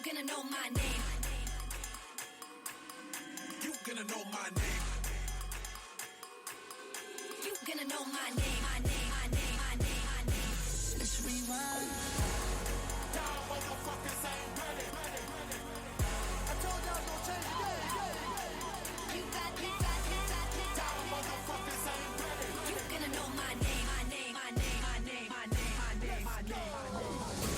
gonna know my name. You gonna know my name. You gonna know my name. My name. My name. My name. My name. Let's rewind. Y'all motherfuckers ain't ready. I told y'all don't change the game. You got that. Y'all motherfuckers ain't ready. You gonna know my name. My name. My name. My name. My name. My name. My name. My name.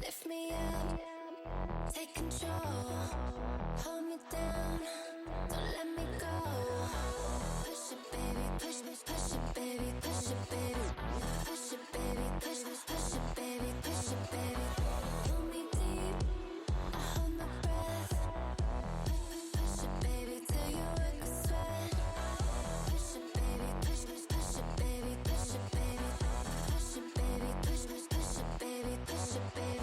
Lift me up, take control, hold me down, don't let me go. Push it, baby, push it, baby, push it, baby, push it, baby, push it, baby, push it, baby. Pull me deep, I hold my breath. Push it, baby, till you work a sweat. Push it, baby, push it, baby, push it, baby, push it, baby, push it, baby, push it, baby.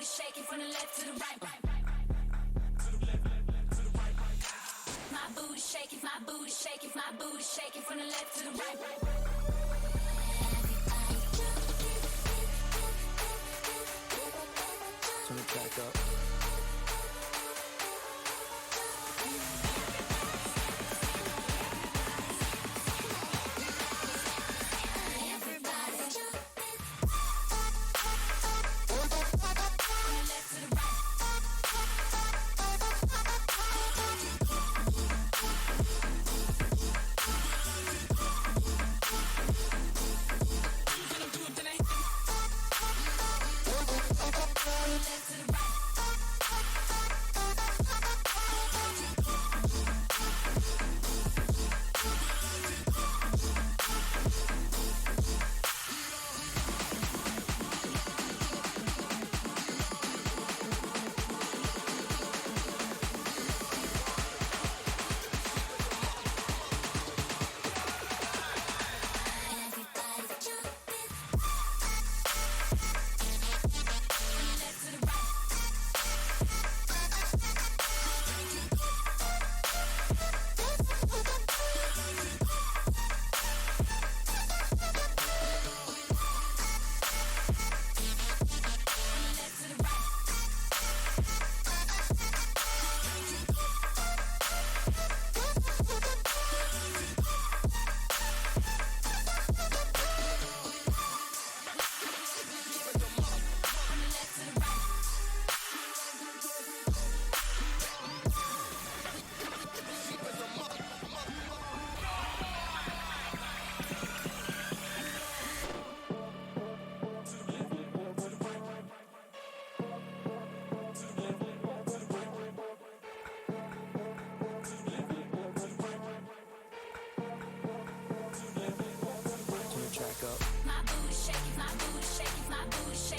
Shaking from the left to the right. My booty shaking, my booty shaking, my booty shaking from the left to the right. Turn it back up. To the right.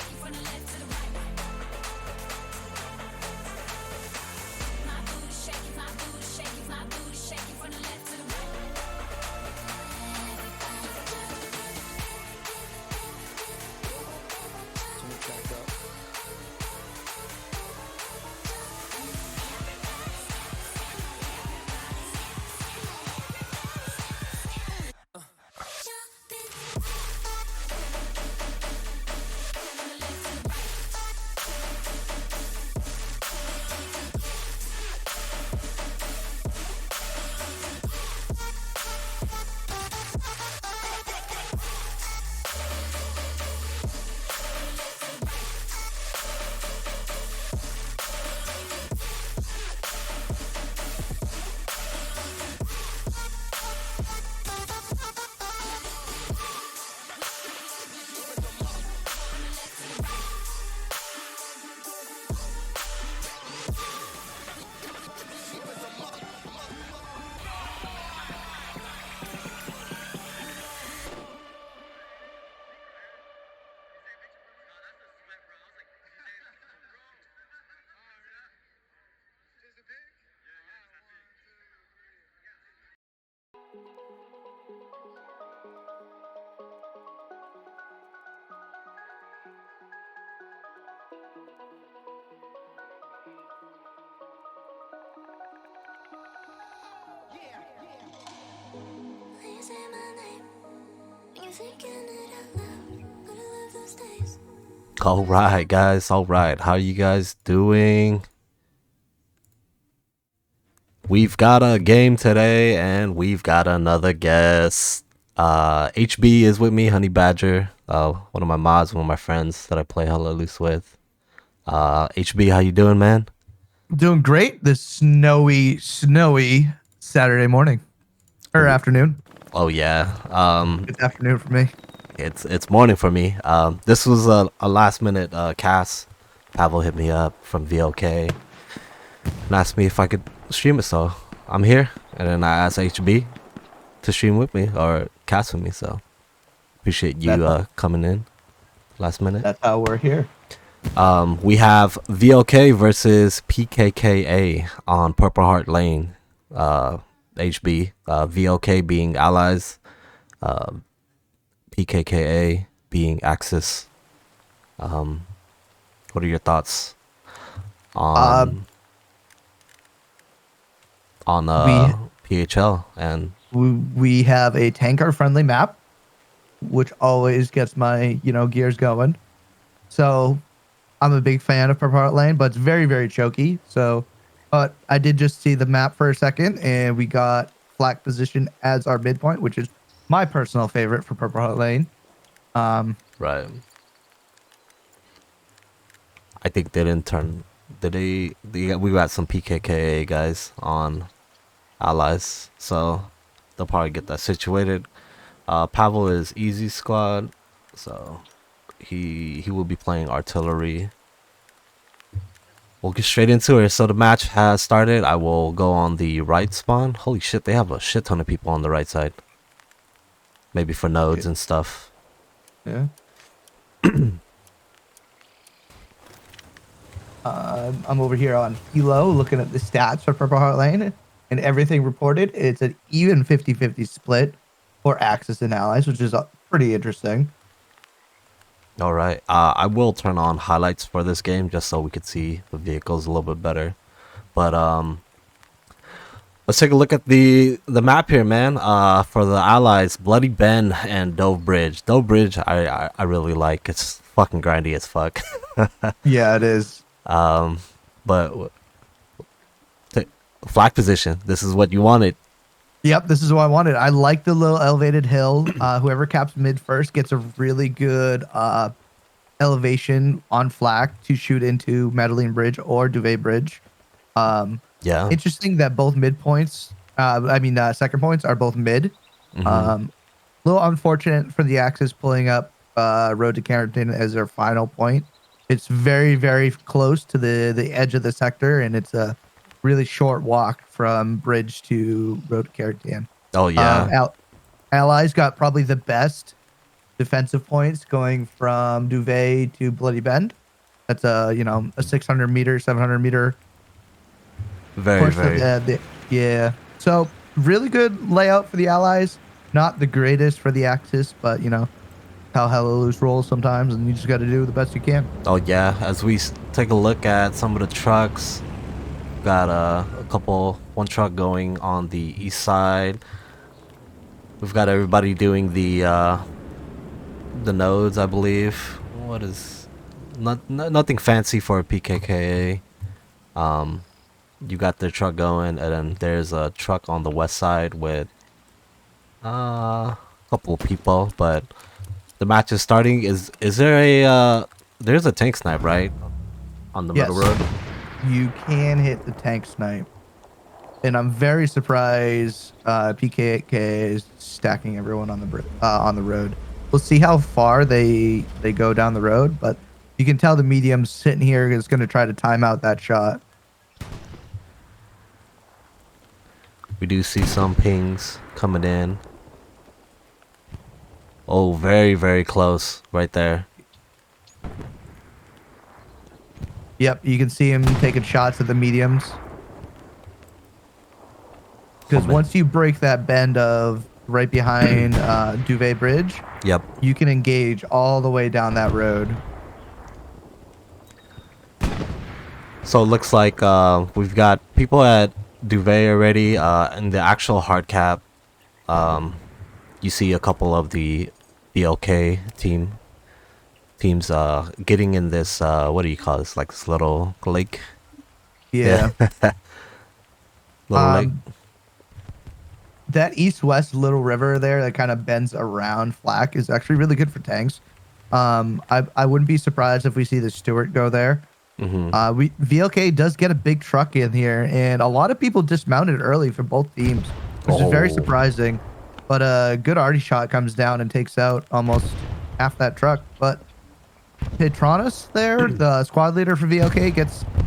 shaking from the left to the right. My booty shaking, my booty shaking, my booty shaking from the left to the right. Turn it back up. You say my name, and you're thinking it out loud, but I love those days. All right, guys. All right. How you guys doing? We've got a game today, and we've got another guest. HB is with me, Honey Badger. One of my mods, one of my friends that I play hella loose with. HB, how you doing, man? Doing great this snowy Saturday morning or afternoon. Oh yeah. It's afternoon for me. It's morning for me. This was a last minute cast. Pavel hit me up from VLK and asked me if I could stream it, so I'm here. And then I asked HB to stream with me or cast with me, so appreciate you coming in last minute. That's how we're here. We have VLK versus PKKA on Purple Heart Lane. HB, VLK being allies, PKKA being Axis. What are your thoughts on PHL? And We have a tanker friendly map, which always gets my gears going. So I'm a big fan of Purple Heart Lane, but it's very, very choky. So, but I did just see the map for a second, and we got flak position as our midpoint, which is my personal favorite for Purple Heart Lane. right, I think they didn't turn. We got some PKKA guys on allies, so they'll probably get that situated. Pavel is easy squad, so he will be playing artillery. We'll get straight into it. So the match has started. I will go on the right spawn. Holy shit, they have a shit ton of people on the right side. Maybe for nodes and stuff. Yeah. I'm over here on Hilo looking at the stats for Purple Heart Lane, and everything reported. It's an even 50-50 split for Axis and Allies, which is pretty interesting. All right. I will turn on highlights for this game just so we could see the vehicles a little bit better. But let's take a look at the map here, man. For the allies, Bloody Bend and Dove Bridge. Dove Bridge, I really like. It's fucking grindy as fuck. Yeah, it is. But flag position. This is what you wanted. Yep, this is what I wanted. I like the little elevated hill. Whoever caps mid first gets a really good elevation on flak to shoot into Madeline Bridge or Duvet Bridge. Yeah. Interesting that both midpoints, second points are both mid. Mhm. Little unfortunate for the Axis pulling up Road to Carrington as their final point. It's very, very close to the edge of the sector, and it's a really short walk from Bridge to Road to Carrington. Oh yeah. Allies got probably the best defensive points going from Duvet to Bloody Bend. That's a 600 meter, 700 meter Very, course. very. Yeah. So really good layout for the Allies. Not the greatest for the Axis, but how hella loose rolls sometimes, and you just got to do the best you can. Oh yeah, as we take a look at some of the trucks, got one truck going on the east side. We've got everybody doing the nodes, I believe. What is nothing fancy for a PKKA. You got their truck going, and then there's a truck on the west side with a couple of people, but the match is starting. Is there there's a tank snipe, right? On the middle Yes, road? you can hit the tank snipe, and I'm very surprised PKK is stacking everyone on the road. We'll see how far they go down the road, but you can tell the medium's sitting here is going to try to time out that shot. We do see some pings coming in. Oh, very, very close right there. Yep, you can see him taking shots at the mediums. Because once you break that bend of right behind Duvet Bridge, Yep. you can engage all the way down that road. So it looks like we've got people at Duvet already. In the actual hard cap, you see a couple of the BLK teams getting in this what do you call this? Like this little lake. Yeah. Little lake. That east-west little river there that kind of bends around flak is actually really good for tanks. I wouldn't be surprised if we see the Stewart go there. VLK does get a big truck in here, and a lot of people dismounted early for both teams, which is very surprising. But a good arty shot comes down and takes out almost half that truck. But Petronas there, the squad leader for VLK,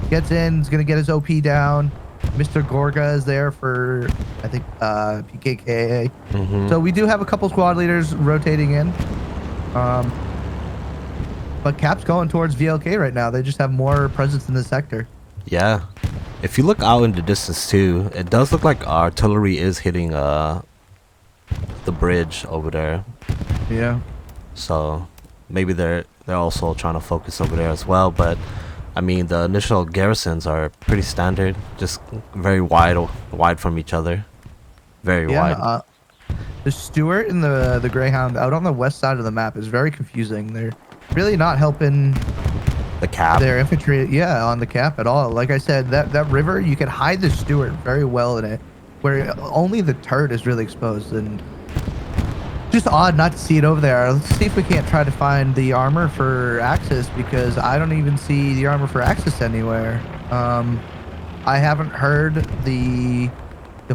gets in, is gonna get his OP down. Mr. Gorga is there for, I think, PKKA. So we do have a couple squad leaders rotating in. But Cap's going towards VLK right now. They just have more presence in the sector. Yeah. If you look out in the distance too, it does look like artillery is hitting the bridge over there. Yeah. So maybe they're also trying to focus over there as well, but I mean, the initial garrisons are pretty standard, just very wide from each other. Very wide. The Stewart and the Greyhound out on the west side of the map is very confusing. They're really not helping The cap. their infantry, on the cap at all. Like I said, that river, you can hide the Stewart very well in it, where only the turret is really exposed, and just odd not to see it over there. Let's see if we can't try to find the armor for Axis, because I don't even see the armor for Axis anywhere. I haven't heard the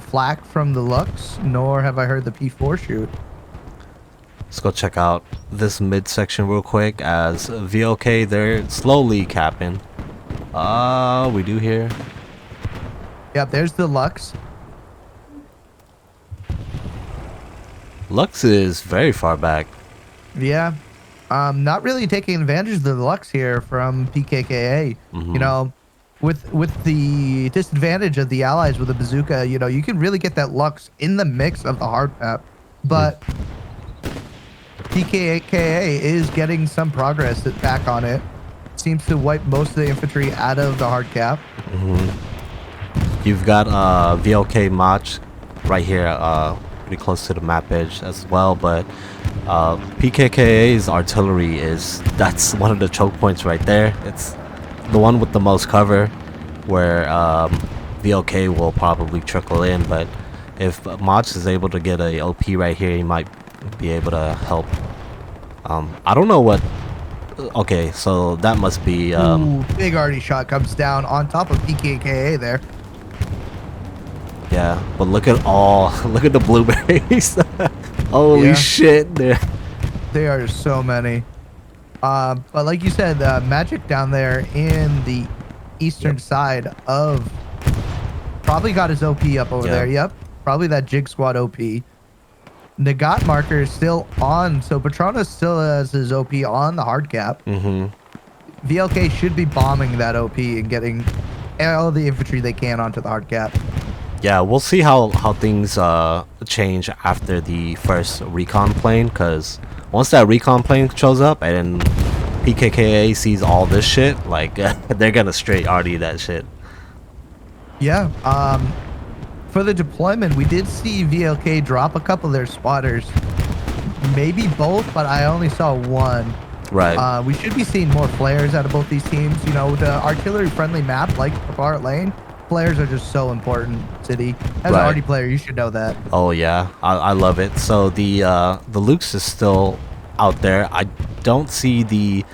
flak from the Lux, nor have I heard the P4 shoot. Let's go check out this midsection real quick as VLK, they're slowly capping. We do hear. Yep, there's the Lux. Lux is very far back. Yeah. Not really taking advantage of the Lux here from PKKA. You know, with the disadvantage of the allies with the bazooka, you can really get that Lux in the mix of the hard map. But PKKA is getting some progress back on it. Seems to wipe most of the infantry out of the hard cap. You've got VLK Mach right here, pretty close to the map edge as well, but PKKA's artillery that's one of the choke points right there. It's the one with the most cover, where VLK will probably trickle in, but if Mach is able to get a OP right here, he might be able to help. I don't know what. Okay, so that must be Ooh, big arty shot comes down on top of PKKA there. yeah, but look at the blueberries. Holy shit, There are so many. But like you said, Magic down there in the eastern side of probably got his OP up over there. Yep, probably that Jig Squad OP. Nagat marker is still on, so Patronus still has his OP on the hard cap. VLK should be bombing that OP and getting all the infantry they can onto the hard cap. Yeah, we'll see how things change after the first recon plane, because once that recon plane shows up and then PKKA sees all this shit, like they're gonna straight RD that shit. Yeah. For the deployment, we did see VLK drop a couple of their spotters, maybe both, but I only saw one. Right. We should be seeing more flares out of both these teams. You know, the artillery-friendly map, like Propart Lane, flares are just so important, City. As an RD player, you should know that. Oh yeah, I love it. So the Lukes is still out there. I don't see the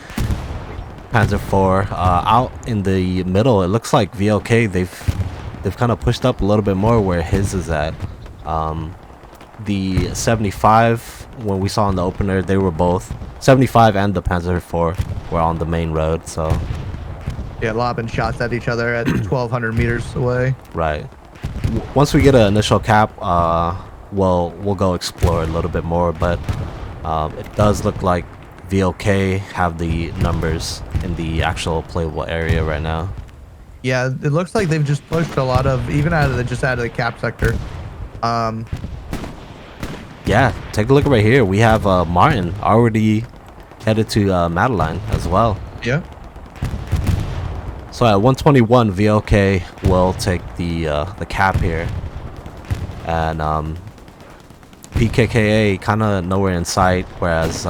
Panzer IV out in the middle. It looks like VLK they've kind of pushed up a little bit more where his is at. The 75, when we saw in the opener, they were both 75 and the Panzer IV were on the main road. So yeah, lobbing shots at each other at 1,200 meters away. Right. Once we get an initial cap, we'll go explore a little bit more. But it does look like VLK have the numbers in the actual playable area right now. Yeah, it looks like they've just pushed a lot of, even out of the cap sector. Yeah, take a look right here. We have Martin already headed to Madeline as well. Yeah. So at 121, VLK will take the cap here, and PKKA kind of nowhere in sight, whereas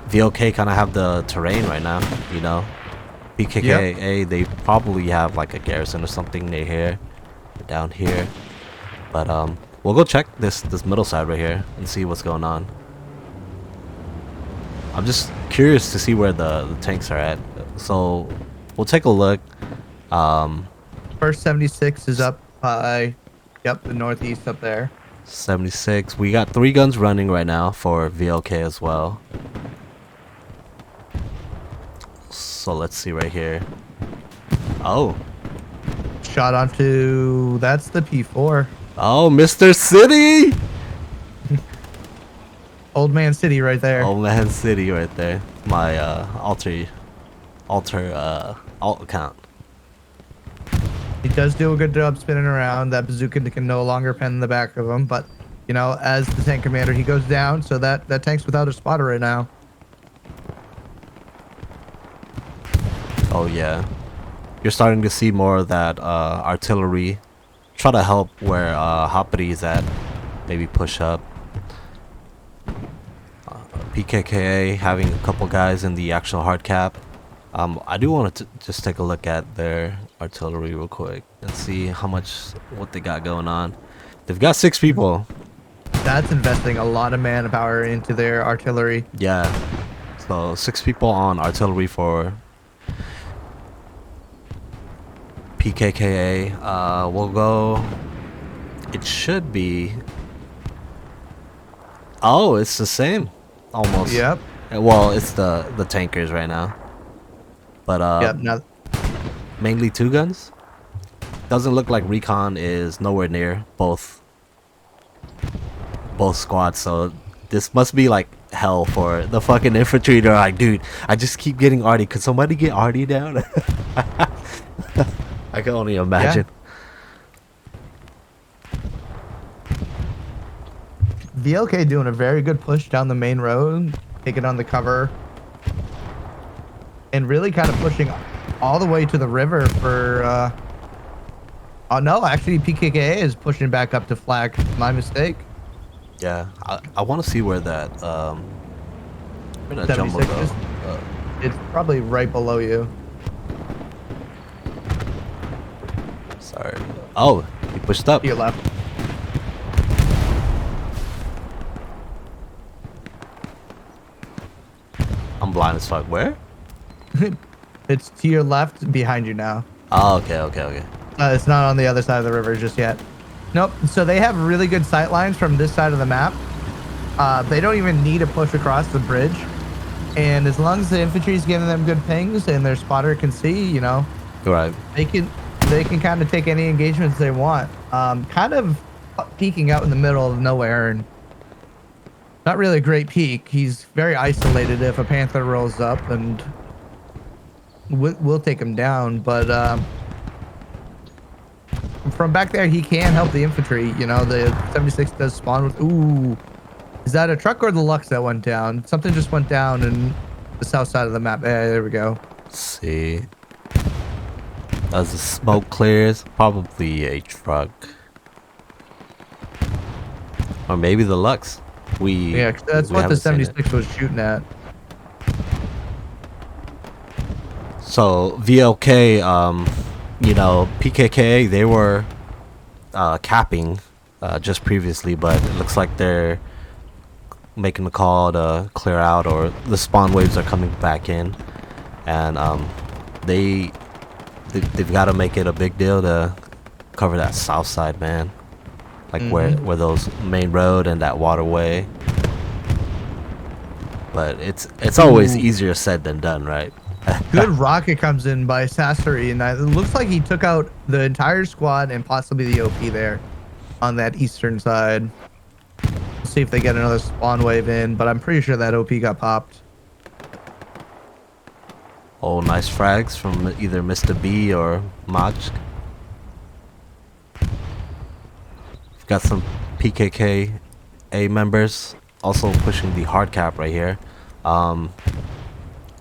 VLK kind of have the terrain right now. You know, PKKA they probably have like a garrison or something near here, down here, but we'll go check this middle side right here and see what's going on. I'm just curious to see where the tanks are at. So we'll take a look. First 76 is up by, the northeast up there. 76. We got 3 guns running right now for VLK as well. So let's see right here. Oh. Shot onto, that's the P4. Oh, Mr. City! Old Man City right there. Old Man City right there. My alt account. He does do a good job spinning around. That bazooka can no longer pen in the back of him, but you know, as the tank commander, he goes down, so that tank's without a spotter right now. Oh yeah, you're starting to see more of that artillery try to help where Hoppity is at. Maybe push up. PKKA having a couple guys in the actual hard cap. I do want to just take a look at their artillery real quick and see what they got going on. They've got 6 people. That's investing a lot of manpower into their artillery. Yeah. So 6 people on artillery for PKKA. We'll go. It should be. Oh, it's the same. Almost. Yep. Well, it's the tankers right now. But mainly 2 guns. Doesn't look like recon is nowhere near both squads, so this must be like hell for the fucking infantry. They're like, dude, I just keep getting RD. Could somebody get RD down? I can only imagine. VLK doing a very good push down the main road, taking on the cover, and really kind of pushing all the way to the river for oh no, actually PKKA is pushing back up to flag. My mistake. Yeah, I want to see where that jumbo goes. It's probably right below you. Sorry. Oh, he pushed up. To your left. I'm blind as fuck. Where? It's to your left, behind you now. Oh, okay. It's not on the other side of the river just yet. Nope. So they have really good sight lines from this side of the map. They don't even need to push across the bridge. And as long as the infantry is giving them good pings and their spotter can see, you know, Right. they can kind of take any engagements they want. Kind of peeking out in the middle of nowhere, and not really a great peek. He's very isolated. If a panther rolls up, and we'll take him down. But from back there, he can help the infantry. You know, the 76 does spawn with. Ooh, is that a truck or the Lux that went down? Something just went down in the south side of the map. There we go. Let's see. As the smoke clears, probably a truck. Or maybe the Lux. Yeah, 'cause that's what the 76 was shooting at. So VLK, you know, PKKA, they were capping just previously, but it looks like they're making the call to clear out, or the spawn waves are coming back in, and they've got to make it a big deal to cover that south side, man. Like where those main road and that waterway. But it's always easier said than done, right? Good rocket comes in by Sassery, and it looks like he took out the entire squad and possibly the OP there on that eastern side. We'll see if they get another spawn wave in, but I'm pretty sure that OP got popped. Oh, nice frags from either Mr. B or Mach. We've got some PKKA members also pushing the hard cap right here.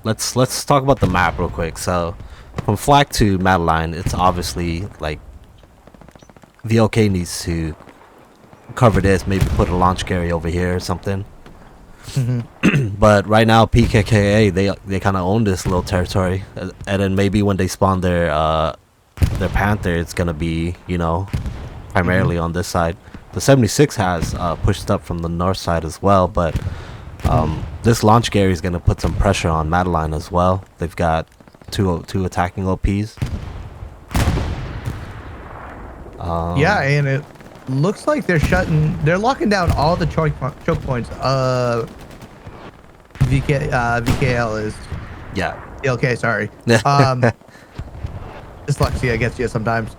Let's talk about the map real quick. So from Flak to Madeline, it's obviously like VLK needs to cover this, maybe put a launch carry over here or something. But right now PKKA, they kind of own this little territory, and then maybe when they spawn their Panther, it's gonna be, you know, primarily on this side. The 76 has pushed up from the north side as well, but this launch carry is gonna put some pressure on Madeline as well. They've got two attacking OPs. Yeah, and it looks like they're locking down all the choke points. VKL is. Yeah. Okay, sorry. Dyslexia gets you sometimes.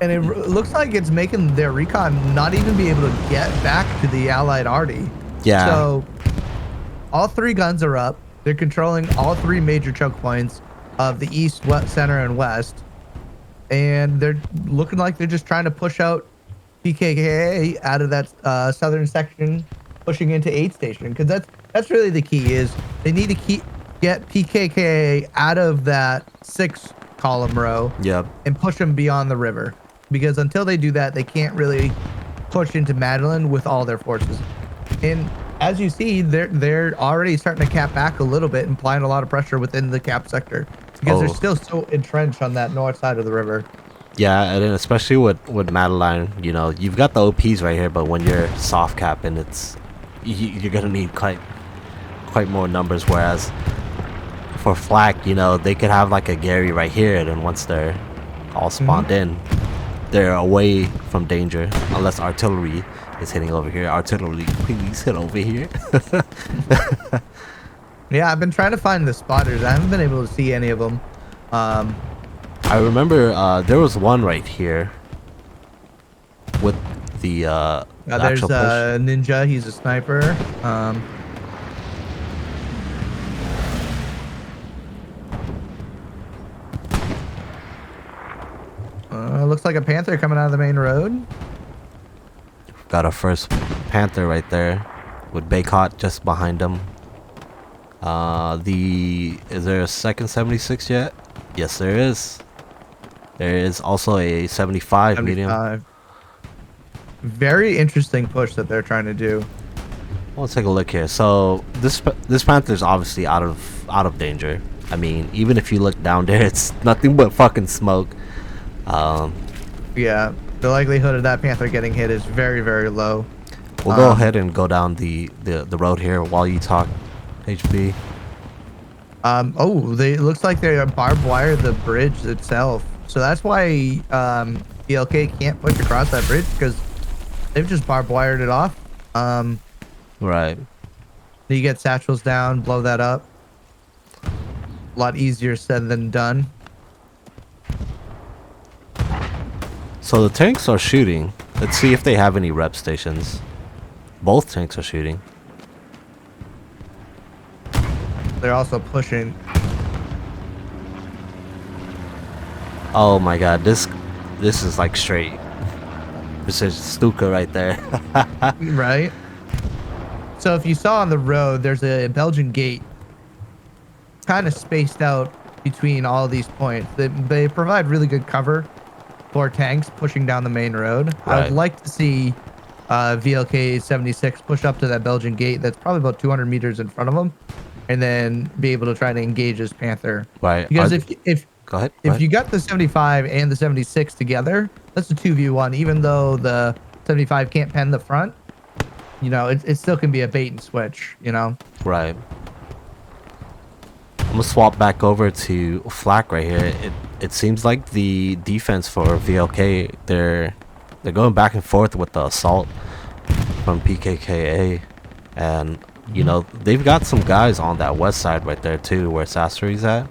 And it looks like it's making their recon not even be able to get back to the allied arty. Yeah. So all three guns are up. They're controlling all three major choke points of the east, west, center, and west. And they're looking like they're just trying to push out PKKA out of that southern section, pushing into 8th station, because that's really the key. Is they need to get PKKA out of that 6 column row. Yep. And push them beyond the river, because until they do that, they can't really push into Madeline with all their forces. And as you see, they're already starting to cap back a little bit, implying a lot of pressure within the cap sector, because they're still so entrenched on that north side of the river. Yeah, and then especially with Madeline, you know, you've got the OPs right here, but when you're soft capping, you're gonna need quite more numbers. Whereas for Flak, you know, they could have like a Gary right here, and then once they're all spawned in, they're away from danger, unless artillery is hitting over here. Artillery, please hit over here. Yeah, I've been trying to find the spotters. I haven't been able to see any of them. I remember there was one right here with the there's actual push. Ninja. He's a sniper. Looks like a Panther coming out of the main road. Got a first Panther right there with Baycott just behind him. Is there a second 76 yet? Yes, there is. There is also a 75 medium. Very interesting push that they're trying to do. Let's take a look here. So this Panther is obviously out of danger. I mean, even if you look down there, it's nothing but fucking smoke. Yeah, the likelihood of that Panther getting hit is very, very low. We'll go ahead and go down the road here while you talk, HB. It looks like they barbed wire the bridge itself. So that's why BLK can't push across that bridge, because they've just barbed wired it off. Right. You get satchels down, blow that up. A lot easier said than done. So the tanks are shooting. Let's see if they have any rep stations. Both tanks are shooting. They're also pushing. Oh my god, this is like straight precision Stuka right there. Right? So if you saw on the road, there's a Belgian gate kind of spaced out between all these points. They provide really good cover for tanks pushing down the main road. I Right. would like to see VLK 76 push up to that Belgian gate that's probably about 200 meters in front of them, and then be able to try to engage this Panther. Right. Because Go ahead. if you got the 75 and the 76 together, that's a 2v1. Even though the 75 can't pen the front, you know, it still can be a bait and switch, you know? Right. I'm gonna swap back over to flak right here. It seems like the defense for VLK, they're going back and forth with the assault from PKKA, and you know they've got some guys on that west side right there too, where Sasori's at.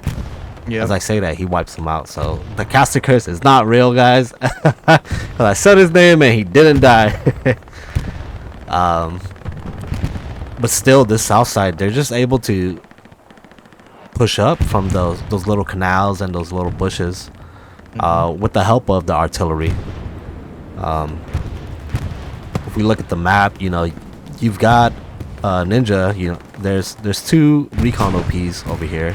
Yeah. As I say that, he wipes them out. So the caster curse is not real, guys. Cause I said his name and he didn't die. But still, this south side, they're just able to push up from those little canals and those little bushes, with the help of the artillery. If we look at the map, you know, you've got Ninja. You know, there's two recon OPs over here,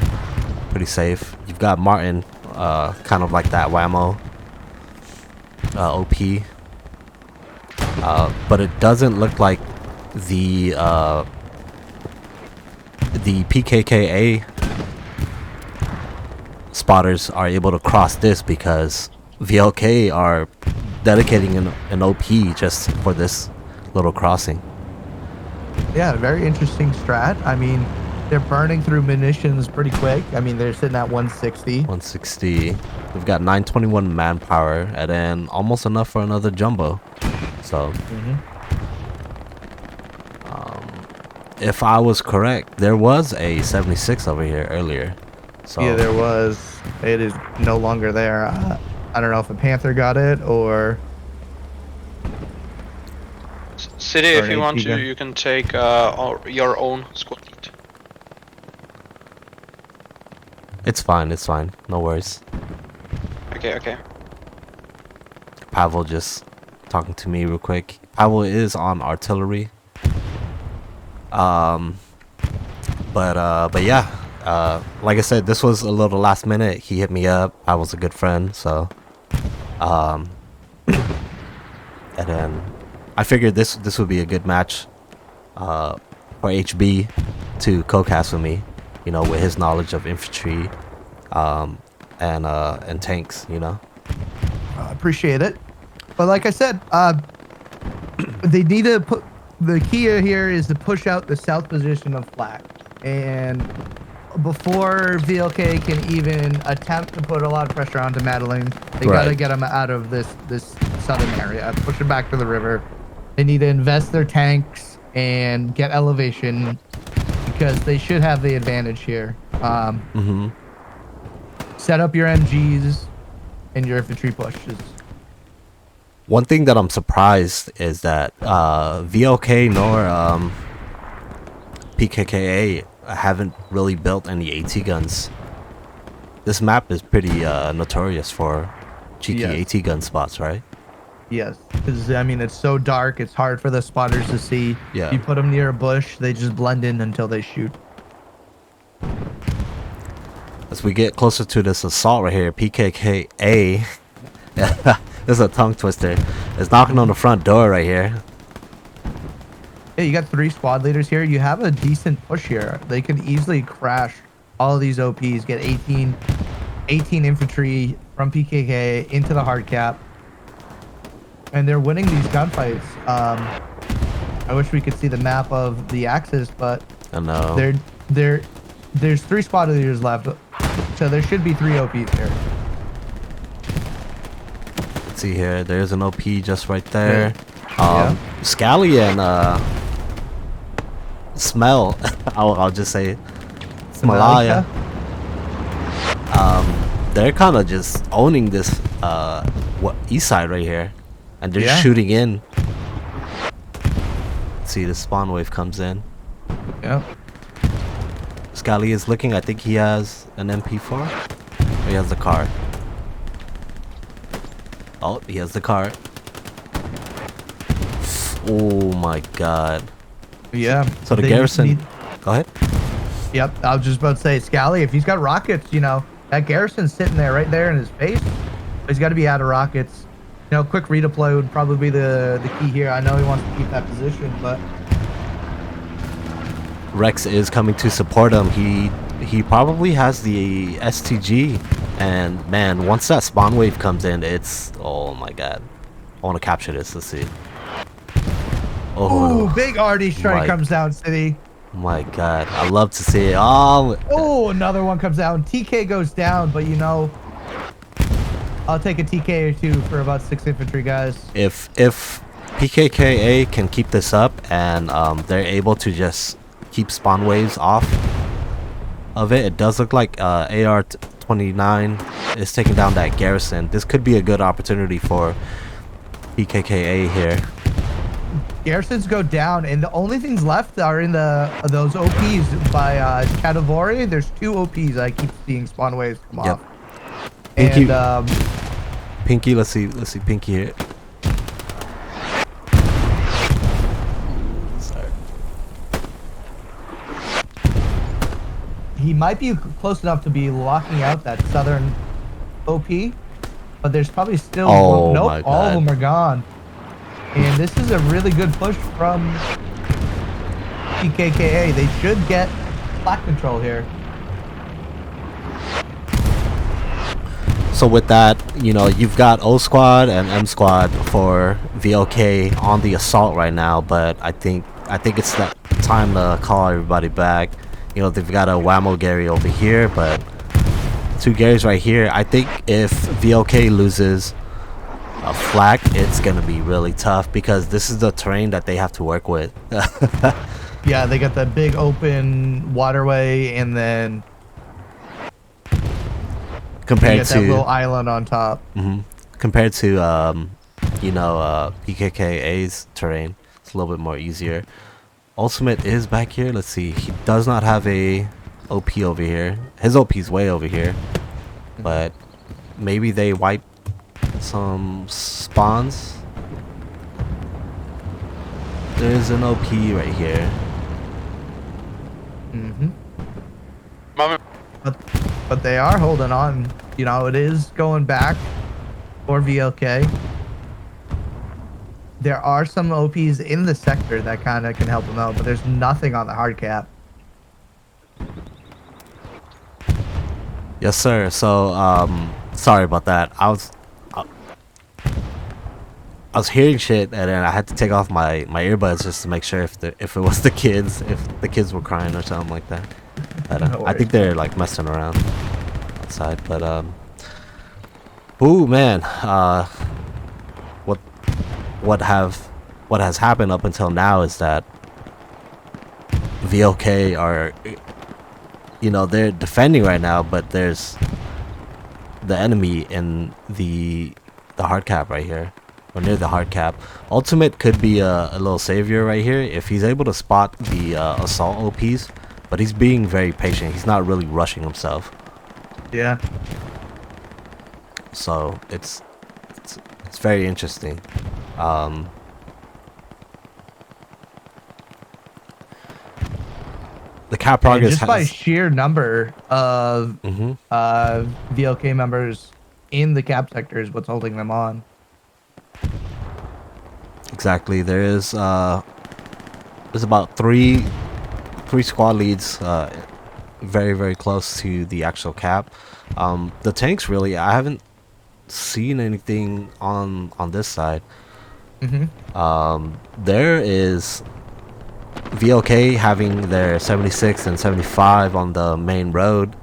pretty safe. You've got Martin, kind of like that Whammo OP, but it doesn't look like the PKKA spotters are able to cross this because VLK are dedicating an OP just for this little crossing. Yeah, very interesting strat. I mean, they're burning through munitions pretty quick. I mean, they're sitting at 160. 160. We've got 921 manpower and then almost enough for another jumbo. So, if I was correct, there was a 76 over here earlier. So Yeah, there was. It is no longer there. I don't know if a Panther got it or... City, Or if an you want AT to, gun. you can take your own squad. it's fine. It's fine. No worries. Okay, okay. Pavel just talking to me real quick. Pavel is on artillery. But yeah, like I said, this was a little last minute. He hit me up. I was a good friend, so and then I figured this would be a good match for HB to co-cast with me, you know, with his knowledge of infantry and tanks, you know. I appreciate it. But like I said, they need to put... The key here is to push out the south position of flak. And before VLK can even attempt to put a lot of pressure onto Madeline, they Right. gotta get them out of this southern area, push them back to the river. They need to invest their tanks and get elevation because they should have the advantage here. Set up your MGs and your infantry pushes. One thing that I'm surprised is that VLK nor PKKA haven't really built any AT guns. This map is pretty notorious for cheeky Yes. AT gun spots, right? Yes, because I mean it's so dark, it's hard for the spotters to see. Yeah. You put them near a bush, they just blend in until they shoot. As we get closer to this assault right here, PKKA, this is a tongue twister, is knocking on the front door right here. Yeah, you got 3 squad leaders here. You have a decent push here. They could easily crash all of these OPs, get 18 infantry from PKK into the hard cap. And they're winning these gunfights. I wish we could see the map of the axis, but I know. there's 3 squad leaders left. So there should be 3 OPs here. Let's see here, there's an OP just right there. Yeah. Scally and Smell, I'll just say Smalaya. they're kind of just owning this east side right here, and they're just shooting in. See, the spawn wave comes in. Yep. Scally is looking. I think he has an MP4. Or he has the car. Oh, he has the car. Oh my god. Yeah. So the garrison. Go ahead. Yep. I was just about to say, Scally, if he's got rockets, you know, that garrison's sitting there right there in his face. He's got to be out of rockets. You know, quick redeploy would probably be the key here. I know he wants to keep that position, but Rex is coming to support him. He probably has the STG, and man, once that spawn wave comes in, it's, oh my god. I want to capture this. Let's see. Oh, big RD strike comes down, City. My god, I love to see it. Oh, another one comes down. TK goes down, but you know, I'll take a TK or two for about 6 infantry guys. If PKKA can keep this up and they're able to just keep spawn waves off of it, it does look like AR-29 is taking down that garrison. This could be a good opportunity for PKKA here. Garrisons go down, and the only things left are in those OPs by Cadavori. There's 2 OPs I keep seeing spawn waves come off. Pinky, and Pinky, let's see Pinky here. Sorry. He might be close enough to be locking out that southern OP, but there's probably still nope, all of them are gone. And this is a really good push from PKKA. They should get flat control here. So with that, you know, you've got O squad and M squad for VLK on the assault right now, but I think it's that time to call everybody back. You know, they've got a Whammo Gary over here, but 2 Garys right here. I think if VLK loses a flak, it's gonna be really tough because this is the terrain that they have to work with. Yeah, they got that big open waterway, and then compared to that little island on top. Compared to you know, PKKA's terrain, it's a little bit more easier. Ultimate is back here. Let's see, he does not have a OP over here. His OP is way over here, but maybe they wipe some spawns. There's an OP right here. But they are holding on. You know, it is going back for VLK. There are some OPs in the sector that kind of can help them out, but there's nothing on the hard cap. Yes, sir. So, sorry about that. I was hearing shit, and then I had to take off my earbuds just to make sure if it was the kids, if the kids were crying or something like that. I think they're like messing around outside, but ooh man, what has happened up until now is that VLK are, you know, they're defending right now, but there's the enemy in the hard cap right here, or near the hard cap. Ultimate could be a little savior right here if he's able to spot the assault OPs, but he's being very patient. He's not really rushing himself. Yeah. So it's very interesting. The cap progress just by sheer number of VLK members in the cap sector is what's holding them on. Exactly. There's about three squad leads very close to the actual cap. The tanks, really, I haven't seen anything on this side. There is VLK having their 76 and 75 on the main road.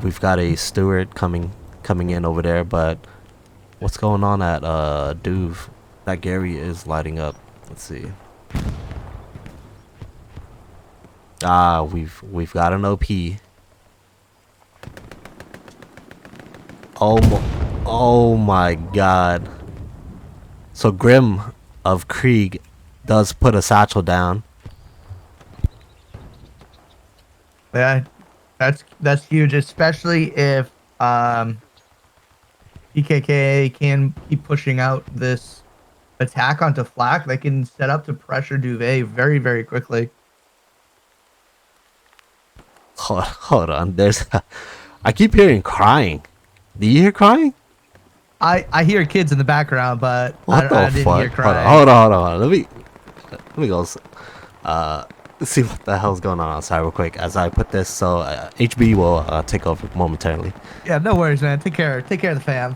We've got a Stewart coming in over there, but what's going on at Duve? That Gary is lighting up. Let's see. We've got an OP. Oh my god. So Grim of Krieg does put a satchel down. Yeah, that's huge, especially if PKKA can keep pushing out this attack onto Flak. They can set up to pressure Duvet very, very quickly. Hold on. I keep hearing crying. Do you hear crying? I hear kids in the background, but What the I didn't hear fuck? Hold on, crying. hold on. Let me go. See what the hell's going on outside real quick as I put this. So HB will take over momentarily. Yeah, no worries, man. Take care of the fam.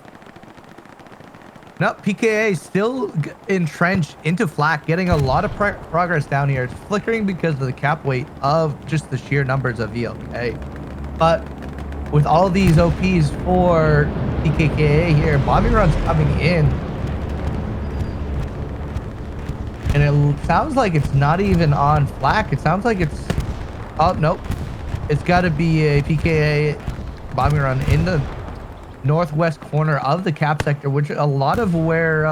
No, PKA still entrenched into Flak, getting a lot of progress down here. It's flickering because of the cap weight of just the sheer numbers of VLK. But with all these OPs for PKKA here, bombing runs coming in. And it sounds like it's not even on Flak. It sounds like it's... Oh, nope. It's got to be a PKA bombing run in the northwest corner of the cap sector, which a lot of where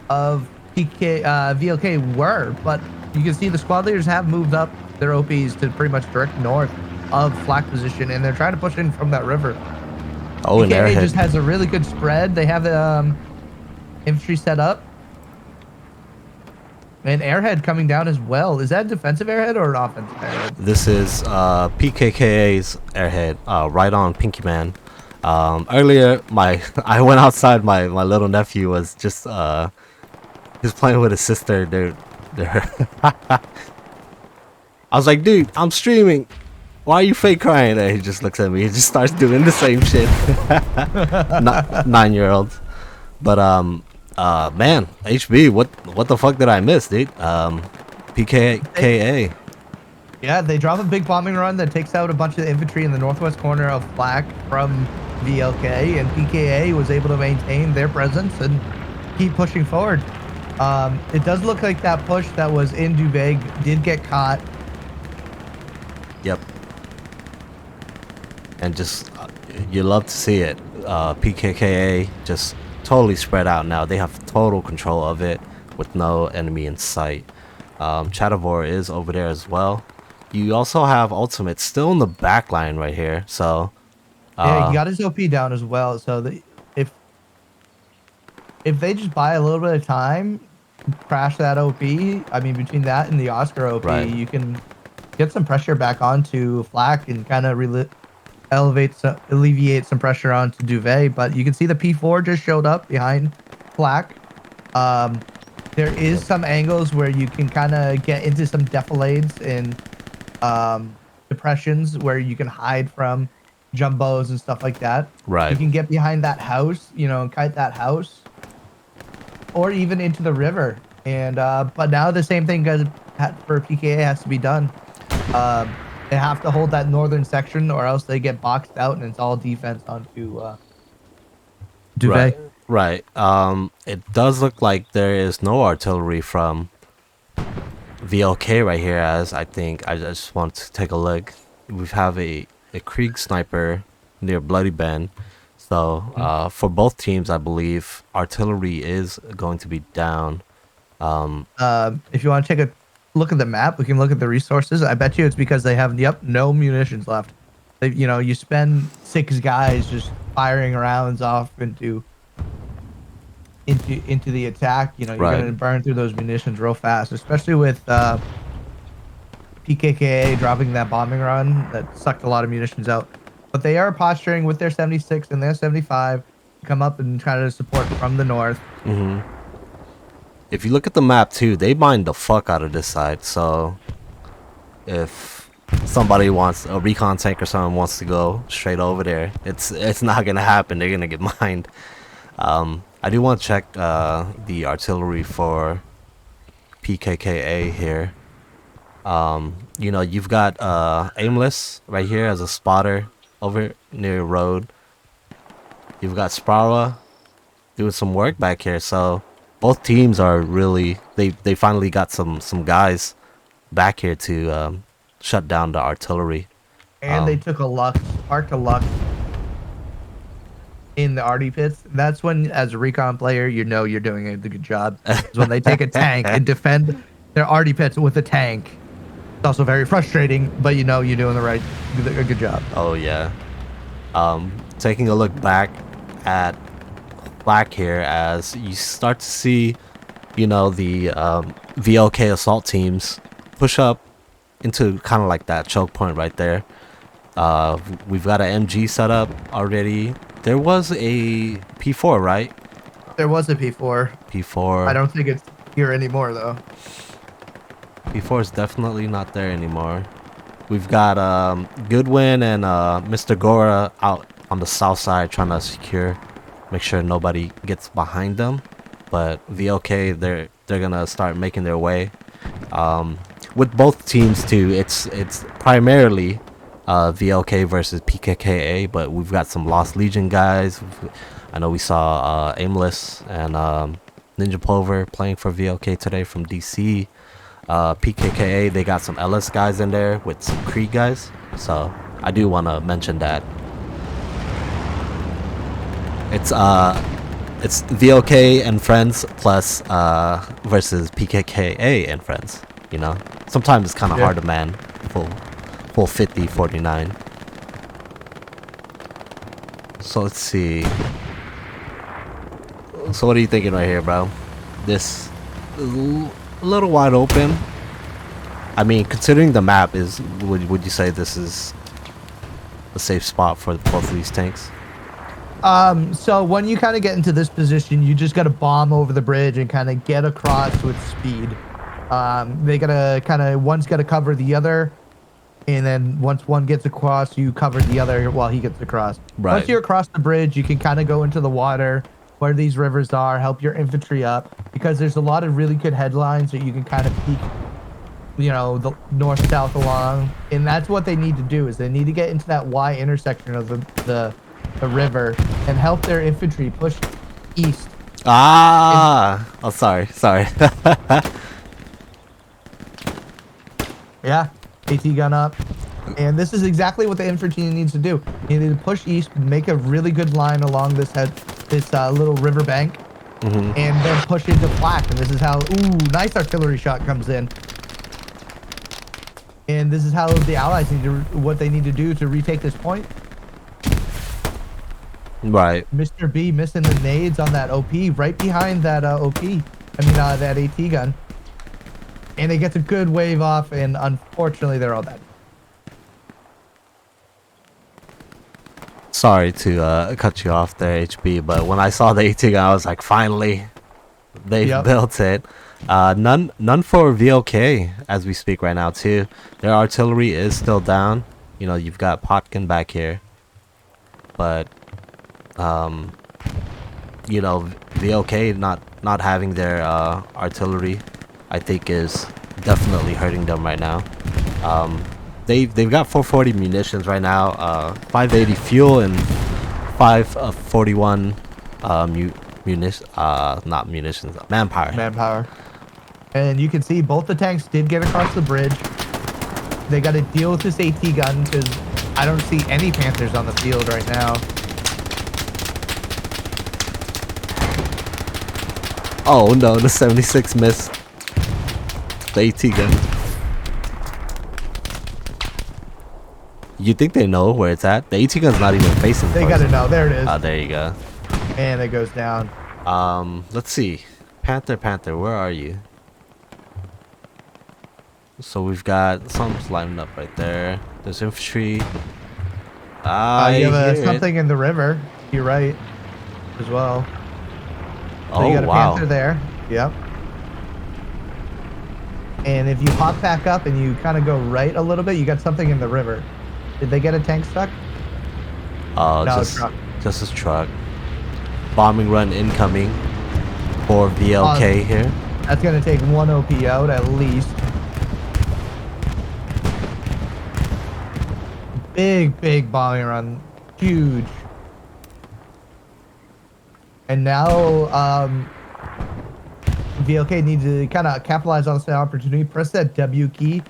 of VLK were, but you can see the squad leaders have moved up their OPs to pretty much direct north of Flak position, and they're trying to push in from that river. Oh, and PKA Airhead just has a really good spread. They have the infantry set up, and Airhead coming down as well. Is that a defensive Airhead or an offensive Airhead? This is PKKA's Airhead, right on Pinky Man. Earlier, I went outside. My little nephew was just he's playing with his sister. They're I was like, dude, I'm streaming. Why are you fake crying? And he just looks at me. He just starts doing the same shit. 9-year-olds. But man, HB, what the fuck did I miss, dude? PKKA. Yeah, they drop a big bombing run that takes out a bunch of the infantry in the northwest corner of Flak from VLK, and PKA was able to maintain their presence and keep pushing forward. It does look like that push that was in Duveg did get caught. Yep. And just you love to see it. PKKA just totally spread out now. They have total control of it with no enemy in sight. Chatavor is over there as well. You also have Ultimate still in the back line right here. So Yeah, he got his OP down as well. So if they just buy a little bit of time, crash that OP, I mean, between that and the Oscar OP, right. You can get some pressure back onto Flak and kind of alleviate some pressure onto Duvet. But you can see the P4 just showed up behind Flak. There is some angles where you can kind of get into some defilades and depressions where you can hide from jumbos and stuff like that. Right. You can get behind that house, and kite that house, or even into the river. And but now the same thing for PKA has to be done. They have to hold that northern section, or else they get boxed out, and it's all defense onto Duvet. Right. It does look like there is no artillery from VLK right here, as I think I just want to take a look. We have a Krieg sniper near Bloody Bend. So for both teams, I believe artillery is going to be down. If you want to take a look at the map, we can look at the resources. I bet you it's because they have no munitions left. You spend 6 guys just firing rounds off into the attack. You're gonna burn through those munitions real fast, especially with PKKA dropping that bombing run that sucked a lot of munitions out. But they are posturing with their 76 and their 75 to come up and try to support from the north. Mm-hmm. If you look at the map too, they mine the fuck out of this side. So if somebody wants a recon tank or someone wants to go straight over there, it's not gonna happen. They're gonna get mined. I do want to check the artillery for PKKA here. You've got Aimless right here as a spotter over near road. You've got Sprawa doing some work back here. So both teams are really they finally got some guys back here to shut down the artillery. And they took a spark to luck. in the arty pits, that's when, as a recon player, you know you're doing a good job. Is when they take a tank and defend their arty pits with a tank. It's also very frustrating, but you know you're doing a good job. Oh yeah. Taking a look back at Black here, as you start to see, you know, the VLK assault teams push up into kind of like that choke point right there. We've got an MG set up already. There was a P4, right? There was a P4. P4. I don't think it's here anymore though. P4 is definitely not there anymore. We've got Goodwin and Mr. Gora out on the south side trying to secure, make sure nobody gets behind them. But VLK, they're gonna start making their way. With both teams too, it's primarily VLK versus PKKA, but we've got some Lost Legion guys. I know we saw Aimless and Ninja Plover playing for VLK today from DC. PKKA, they got some LS guys in there with some Creed guys, so I do want to mention that. It's VLK and friends plus versus PKKA and friends. You know, sometimes it's kind of hard to man full 50, 49. So let's see. So what are you thinking right here, bro? This a little wide open. I mean, considering the map, would you say this is a safe spot for both of these tanks? So when you kind of get into this position, you just got to bomb over the bridge and kind of get across with speed. They gotta kind of, one's got to cover the other, and then once one gets across, you cover the other while he gets across. Right. Once you're across the bridge, you can kind of go into the water where these rivers are, help your infantry up, because there's a lot of really good headlines that you can kind of peek, you know, the north-south along, and that's what they need to do, is they need to get into that Y intersection of the river and help their infantry push east. Oh, sorry. Yeah, AT gun up. And this is exactly what the infantry needs to do. You need to push east, make a really good line along this little river bank, and then push into Black. And this is how, nice artillery shot comes in. And this is how the allies what they need to do to retake this point. Right. Mr. B missing the nades on that OP, right behind that that AT gun. And it gets a good wave off, and unfortunately, they're all dead. Sorry to cut you off there, HB, but when I saw the AT gun, I was like, finally, they've built it. None for VLK as we speak right now too. Their artillery is still down. You know, you've got Potkin back here, but you know, VLK not having their artillery, I think, is definitely hurting them right now. They've got 440 munitions right now, 580 fuel, and 541 manpower. Manpower. And you can see both the tanks did get across the bridge. They got to deal with this AT gun because I don't see any Panthers on the field right now. Oh no, the 76 missed the AT gun. You think they know where it's at? The AT gun's not even facing. They gotta know. There it is. Oh, there you go. And it goes down. Let's see. Panther, where are you? So we've got some lined up right there. There's infantry. You have something in the river. You're right, as well. So you got a Panther there. Yep. And if you hop back up and you kind of go right a little bit, you got something in the river. Did they get a tank stuck? Oh, no, just his truck. Bombing run incoming for VLK here. That's gonna take one OP out at least. Big bombing run, huge. And now VLK needs to kind of capitalize on this opportunity. Press that W key,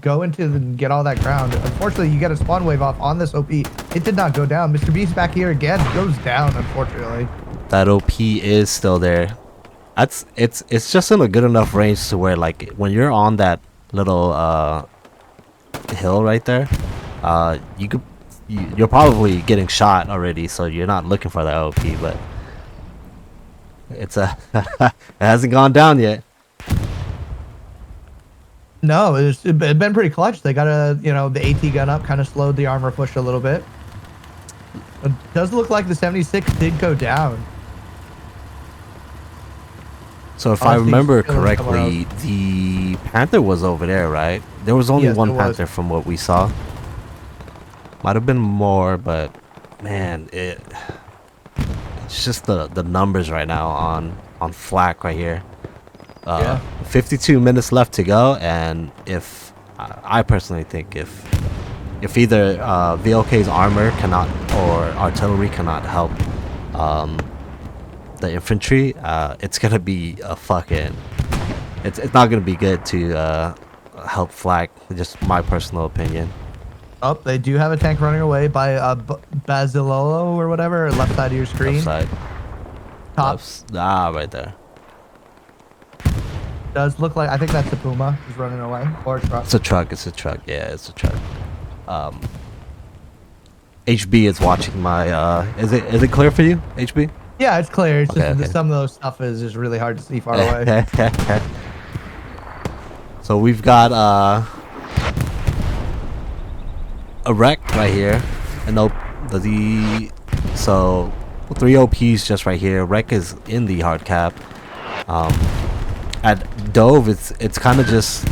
go into and get all that ground. Unfortunately, you get a spawn wave off on this OP. It did not go down. Mr. Beast back here again goes down, unfortunately. That OP is still there. It's just in a good enough range to where like when you're on that little hill right there, you're probably getting shot already, so you're not looking for that OP, but it's it hasn't gone down yet. No, it's been pretty clutch. They got the AT gun up, kind of slowed the armor push a little bit. It does look like the 76 did go down. So if I remember correctly, the Panther was over there, right? There was only one Panther from what we saw. Might have been more, but man, it's just the numbers right now on flak right here. 52 minutes left to go, and if I personally think if either VLK's armor cannot or artillery cannot help the infantry, it's gonna be a fucking it's not gonna be good to help flak. Just my personal opinion. Oh, they do have a tank running away by Basilolo or whatever, left side of your screen. Left side. Top. Right there. Does look like, I think that's a Puma who's running away, or a truck. It's a truck. It's a truck. Yeah, it's a truck. HB is watching my. Is it clear for you, HB? Yeah, it's clear. It's Okay, just some of those stuff is just really hard to see far away. So we've got a wreck right here, and so 3 OPs just right here. Wreck is in the hard cap. At Dove, it's kind of just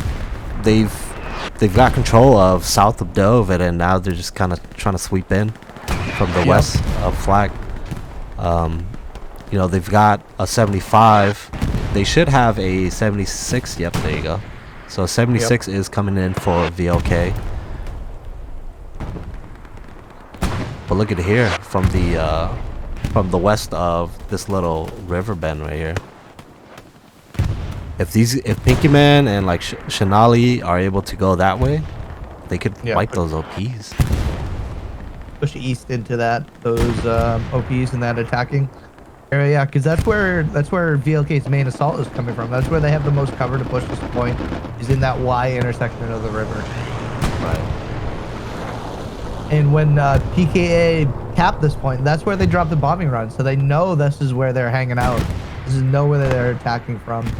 they've got control of south of Dove, and now they're just kind of trying to sweep in from the west of Flag. They've got a 75. They should have a 76. Yep, there you go. So 76 is coming in for VLK. But look at it here from the west of this little river bend right here. If Pinky Man and like Shanali are able to go that way, they could wipe those OPs. Push east into those OPs in that attacking area, yeah, because that's where VLK's main assault is coming from. That's where they have the most cover to push this point, is in that Y intersection of the river. Right. And when PKA cap this point, that's where they drop the bombing run, so they know this is where they're hanging out. This is nowhere that they're attacking from.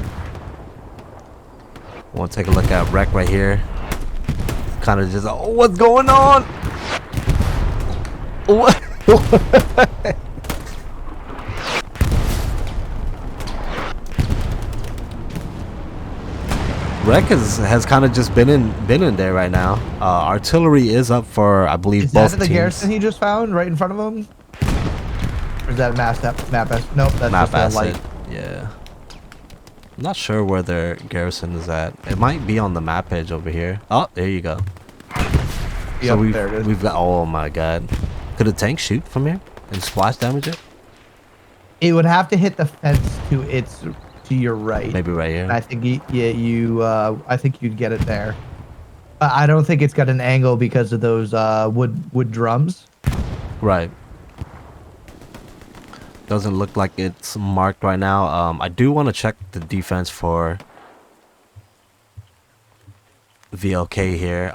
Want to take a look at wreck right here. Kind of just, oh, what's going on? What? Wreck has kind of just been in there right now. Artillery is up for, I believe, is both that the teams. garrison he just found right in front of him? Or is that map asset? Nope, that's Map just a asset. light. Yeah. I'm not sure where their garrison is at. It might be on the map edge over here. Oh, there you go. Yep, So there it is. we've got. Oh my god. Could a tank shoot from here and splash damage it? It would have to hit the fence to your right. Maybe right here. And I think I think you'd get it there. I don't think it's got an angle because of those wood drums. Right. Doesn't look like it's marked right now. I do want to check the defense for VLK here.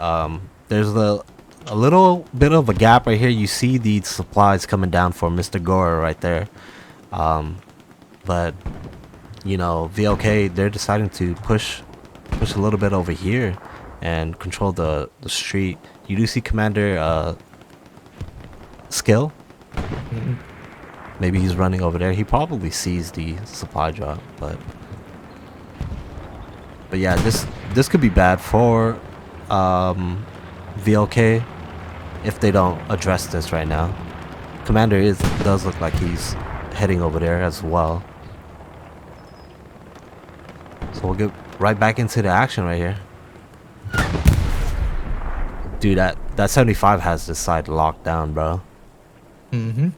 There's a little bit of a gap right here. You see the supplies coming down for Mr. Gore right there. But VLK, they're deciding to push a little bit over here and control the street. You do see Commander Skill. Mm-hmm. Maybe he's running over there. He probably sees the supply drop, but yeah, this could be bad for VLK if they don't address this right now. Commander does look like he's heading over there as well. So we'll get right back into the action right here. Dude, that 75 has this side locked down, bro. Mm-hmm.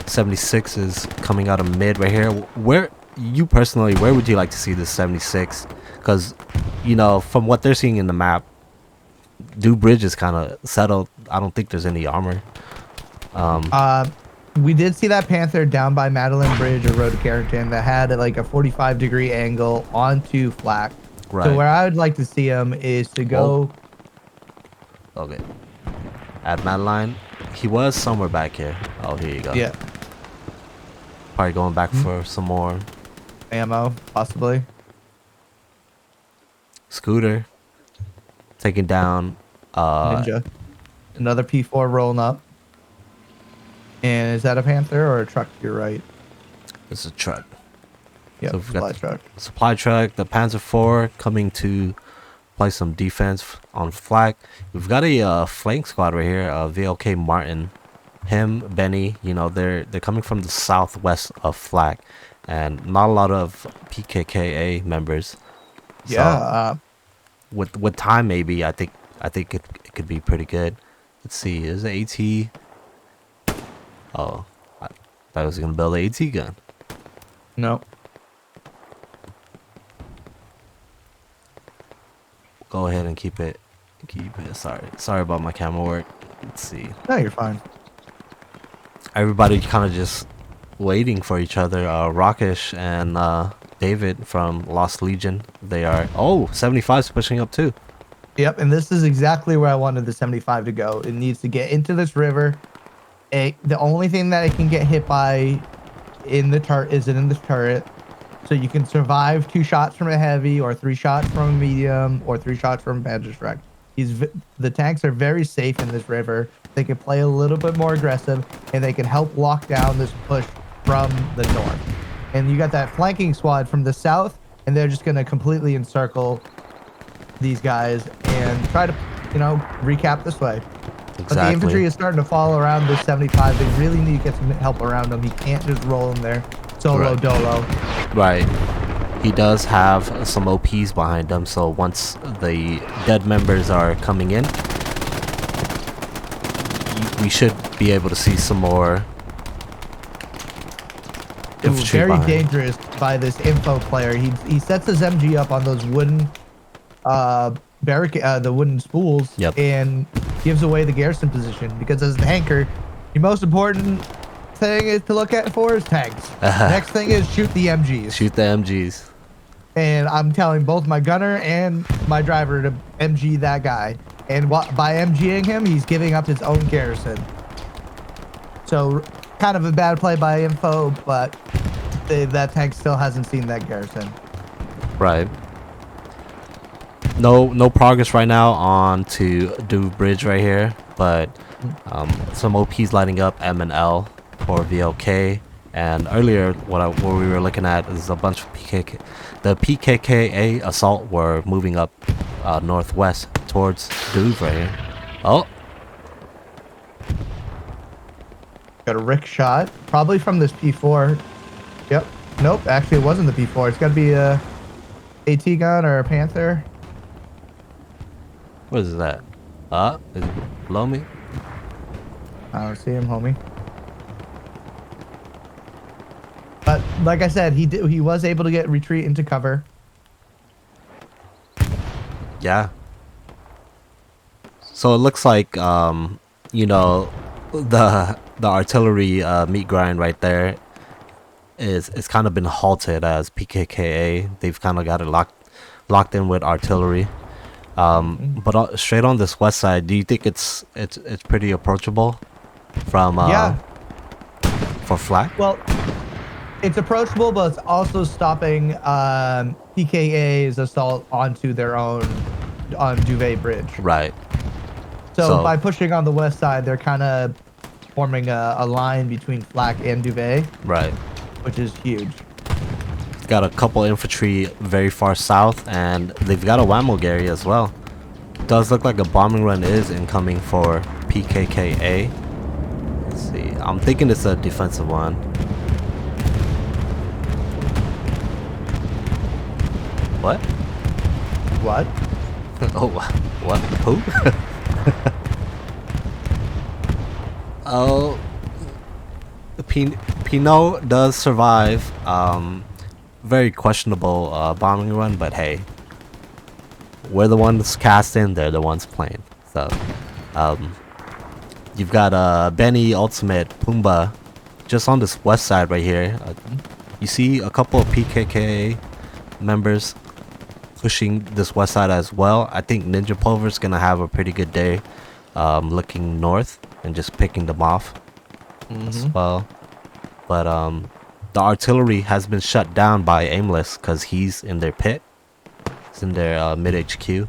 76 is coming out of mid right here. Where would you like to see this 76? because you know, from what they're seeing in the map, Dew Bridge is kind of settled. I don't think there's any armor. We did see that Panther down by Madeline Bridge or Road to Carrington that had like a 45-degree angle onto flak. Right. So where I would like to see him is to go. Okay. At Madeline, he was somewhere back here. Oh, here you go. Yeah. Probably going back for some more. Ammo, possibly. Scooter. Taking down. Ninja. Another P4 rolling up. And is that a Panther or a truck to your right? It's a truck. Yeah, So we've supply got the truck. supply truck, the Panzer IV coming to play some defense on flag. We've got a flank squad right here. VLK Martin, him, Benny. You know, they're coming from the southwest of flag, and not a lot of PKKA members. So Yeah. with time, maybe I think it could be pretty good. Let's see. Is the AT? Oh, I thought I was gonna build an AT gun. No. Go ahead and keep it. Sorry about my camera work. Let's see. No, you're fine. Everybody kind of just waiting for each other. Rockish and David from Lost Legion. They are 75's pushing up too. Yep, and this is exactly where I wanted the 75 to go. It needs to get into this river. The only thing that it can get hit by in the turret isn't in the turret. So you can survive 2 shots from a heavy, or 3 shots from a medium, or 3 shots from a Panzer Strike. The tanks are very safe in this river. They can play a little bit more aggressive, and they can help lock down this push from the north. And you got that flanking squad from the south, and they're just going to completely encircle these guys and try to, recap this way. But the infantry is starting to fall around this 75. They really need to get some help around him. He can't just roll in there solo dolo. Right. He does have some OPs behind him, so once the dead members are coming in, we should be able to see some more It was infantry very behind. dangerous by this info player. He sets his MG up on those wooden barricade, the wooden spools, Yep. and gives away the garrison position, because as a tanker, the most important thing is to look at for is tanks. Next thing is shoot the MGs. Shoot the MGs. And I'm telling both my gunner and my driver to MG that guy. And by MGing him, he's giving up his own garrison. So kind of a bad play by info, but that tank still hasn't seen that garrison. Right. No progress right now on to Dew Bridge right here, but some OPs lighting up M and L for VLK. And earlier, what we were looking at is a bunch of PKK. The PKKA assault were moving up northwest towards Dew right here. Oh, Got a Rick shot, probably from this P4. Yep. Nope, actually it wasn't the P4. It's got to be a AT gun or a Panther. what is that? Is it below me? I don't see him, homie. But like I said, he was able to get retreat into cover. Yeah. So it looks like the artillery meat grind right there is kind of been halted as PKKA. They've kind of got it locked in with artillery. But straight on this west side, do you think it's pretty approachable from for flak? Well, it's approachable, but it's also stopping PKA's assault onto their own on Duvet Bridge. Right. So by pushing on the west side, they're kind of forming a line between flak and Duvet, Right. which is huge. Got a couple infantry very far south, and they've got a whammo Gary as well. Does look like a bombing run is incoming for PKKA. Let's see. I'm thinking it's a defensive one. What? What? Oh, what? Who? Oh, Pinot does survive. Very questionable bombing run, but hey, we're the ones casting, they're the ones playing. So, you've got Benny, Ultimate, Pumbaa, just on this west side right here. You see a couple of PKKA members pushing this west side as well. I think Ninja Pulver's gonna have a pretty good day, looking north and just picking them off as well. But the artillery has been shut down by Aimless because he's in their pit. It's in their mid HQ.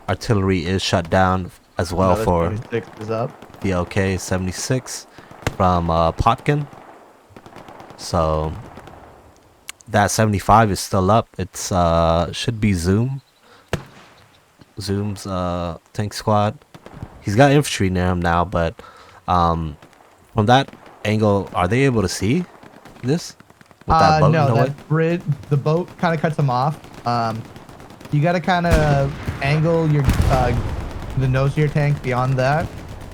Artillery is shut down as well. Another for 26 is up. the OK 76 from Potkin. So that 75 is still up. It's should be Zoom's tank squad. He's got infantry near him now, but from that angle, are they able to see this? With that boat no, in the way? that bridge, the boat kind of cuts them off. You got to kind of angle your the nose of your tank beyond that.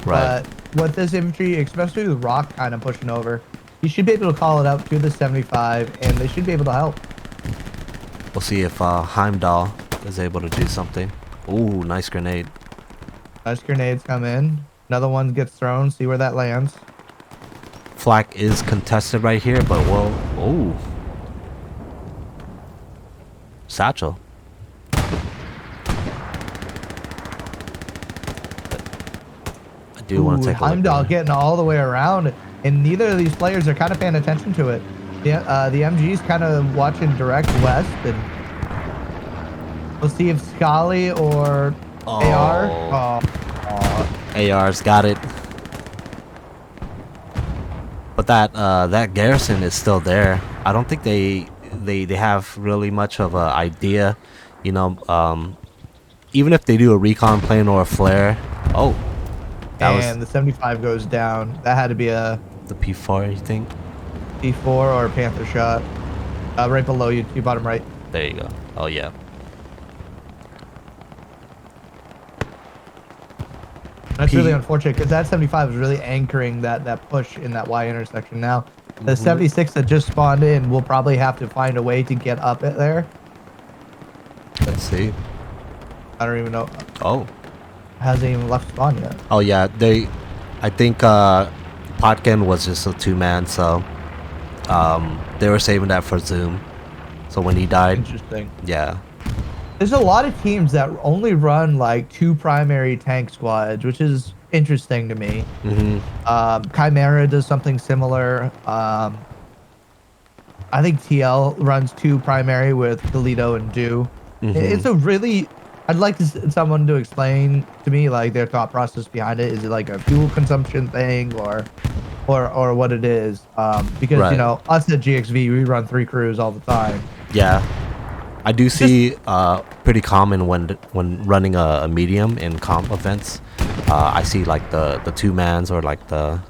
Right. But with this infantry, especially with rock kind of pushing over, you should be able to call it out to the 75, and they should be able to help. We'll see if Heimdall is able to do something. Ooh, nice grenade. Nice grenades come in. Another one gets thrown. See where that lands. Flak is contested right here, but well, ooh. Satchel. I do want to take a look. Heimdall at it. getting all the way around, and neither of these players are kind of paying attention to it. The MG's kind of watching direct west, and we'll see if Scully or AR. AR's got it. But that garrison is still there. I don't think they have really much of an idea, you know. Even if they do a recon plane or a flare. Oh, And the 75 goes down. That had to be a the P4, you think? P4 or a Panther shot. Right below you, bottom right. There you go. Oh yeah. That's really unfortunate because that 75 is really anchoring that push in that Y intersection. Now, the 76 that just spawned in will probably have to find a way to get up it there. Let's see. I don't even know. Oh. Hasn't even left spawn yet. Oh yeah. I think Potkin was just a 2-man, so they were saving that for Zoom. So when he died, Interesting. yeah. There's a lot of teams that only run like 2 primary tank squads, which is interesting to me. Chimera does something similar. I think TL runs 2 primary with Toledo and Do. It's a really, I'd like someone to explain to me like their thought process behind it. Is it like a fuel consumption thing or what it is? Because Right. you know, us at GXV, we run 3 crews all the time. Yeah. I do see pretty common when running a medium in comp events. I see like the 2-mans or like the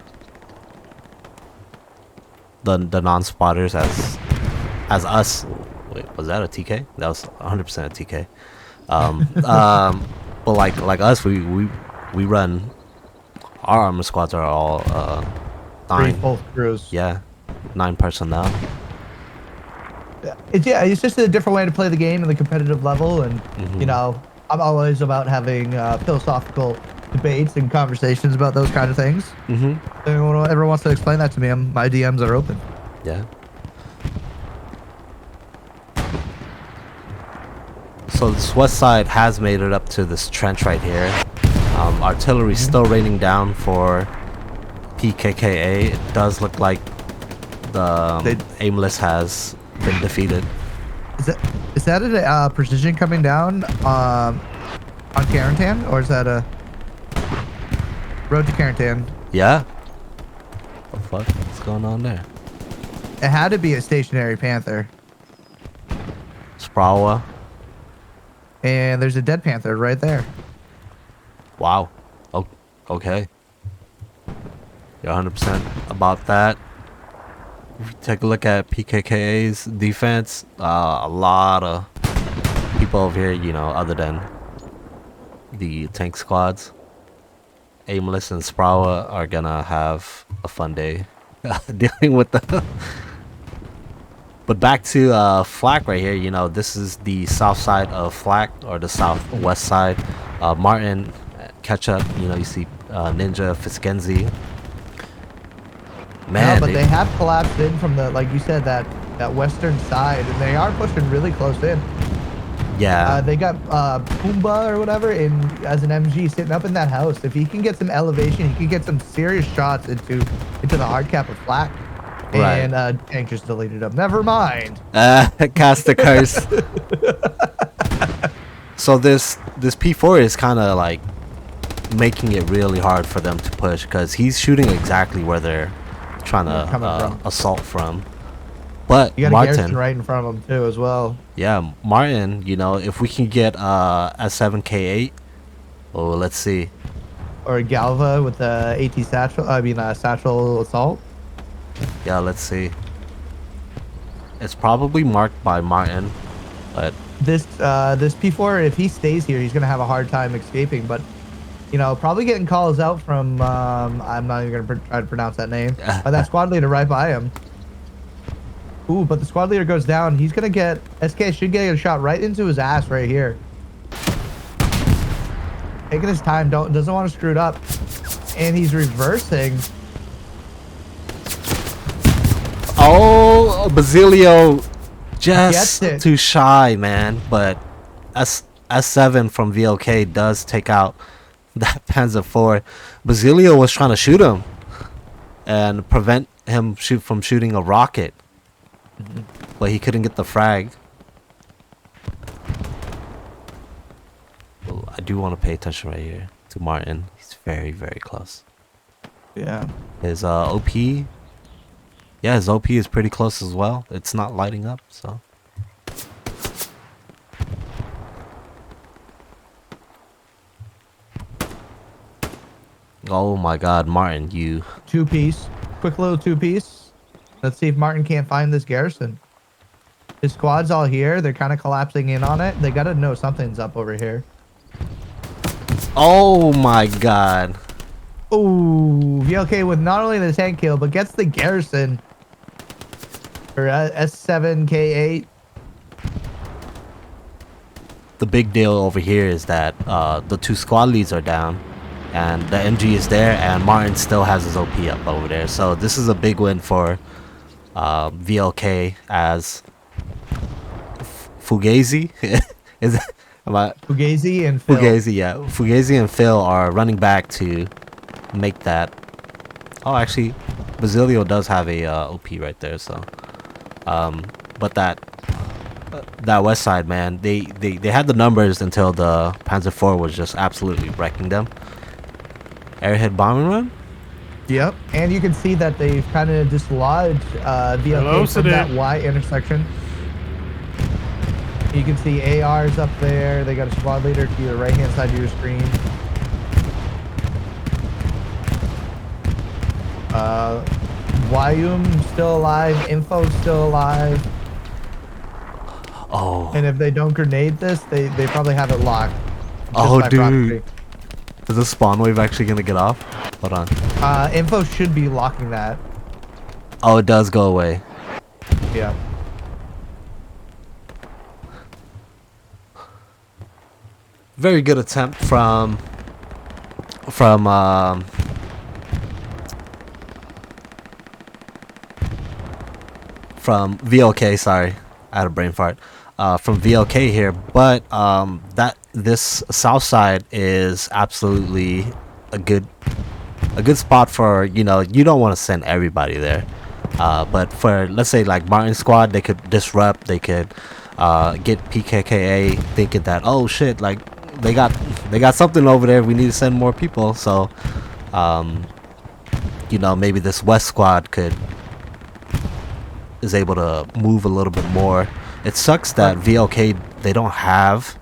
non-spotters as us. Wait, was that a TK? That was 100% a TK. But like us, we run. Our armor squads are all 9. Both crews. Yeah, 9 personnel. It's just a different way to play the game in the competitive level, and you know, I'm always about having philosophical debates and conversations about those kind of things. If anyone ever wants to explain that to me, my DMs are open. Yeah. So this west side has made it up to this trench right here. Artillery still raining down for PKKA. It does look like the Aimless has been defeated. Is that a precision coming down on Carentan, or is that a road to Carentan? Yeah. What the fuck? What's going on there? It had to be a stationary Panther, Sprawa. and there's a dead Panther right there. Wow. Oh, okay. You're 100% about that. If you take a look at PKKA's defense, a lot of people over here, you know, other than the tank squads, Aimless and Sprawa are gonna have a fun day dealing with the But back to Flak right here. You know, this is the south side of Flak, or the southwest side. Martin, Ketchup. You know, you see Ninja, Fiskenzi. Man, no, but they have collapsed in from the, like you said, that western side, and they are pushing really close in. yeah. They got Pumbaa or whatever as an MG sitting up in that house. If he can get some elevation, he can get some serious shots into the hard cap of Flak. Right. And Tank just deleted him. Never mind. Cast the curse. So this P4 is kind of like making it really hard for them to push, because he's shooting exactly where they're trying to assault from. But You got a Martin Garrison right in front of him too as well. Yeah, Martin, you know, if we can get S7K8, oh, let's see. Or Galva with the AT satchel. I mean, satchel assault. Yeah, let's see. It's probably marked by Martin, but This P4, if he stays here, he's gonna have a hard time escaping. But you know, probably getting calls out from I'm not even gonna try to pronounce that name. That squad leader right by him. Ooh, but the squad leader goes down. He's gonna get SK should get a shot right into his ass right here. Taking his time, doesn't want to screw it up, and he's reversing. oh, Basilio just Gets it. too shy, man. But S7 from VLK does take out that Panzer IV. Basilio was trying to shoot him and prevent him from shooting a rocket, but he couldn't get the frag. Well, I do want to pay attention right here to Martin. He's very, very close. Yeah. His OP, yeah, his OP is pretty close as well. It's not lighting up, so. Oh my God, Martin, you. Two-piece. Quick little two-piece. Let's see if Martin can't find this Garrison. His squad's all here. They're kind of collapsing in on it. They got to know something's up over here. Oh my God. Ooh, VLK with not only the tank kill, but gets the Garrison. Or S7K8. The big deal over here is that the two squad leads are down, and the MG is there, and Martin still has his OP up over there. So this is a big win for VLK, as Fugazi is it, am I Fugazi and Phil. Fugazi, yeah. Fugazi and Phil are running back to make that. Oh, actually, Basilio does have a OP right there. So, but that west side, man, they had the numbers until the Panzer IV was just absolutely wrecking them. Airhead bombing run. Yep, and you can see that they've kind of dislodged VLK from that Y intersection. You can see ARs up there. They got a squad leader to the right-hand side of your screen. Wyum still alive. Info still alive. Oh. And if they don't grenade this, they probably have it locked. Oh, Just by proxy. dude. Is the spawn wave actually gonna get off? Hold on. Info should be locking that. Oh, it does go away. Yeah. Very good attempt from VLK. Sorry, I had a brain fart. From VLK here, but this south side is absolutely a good spot for, you know, you don't want to send everybody there, but for, let's say, like Martin's squad, they could disrupt, they could get PKKA thinking that, oh shit, like they got something over there, we need to send more people. So you know, maybe this west squad is able to move a little bit more. It sucks that VLK, they don't have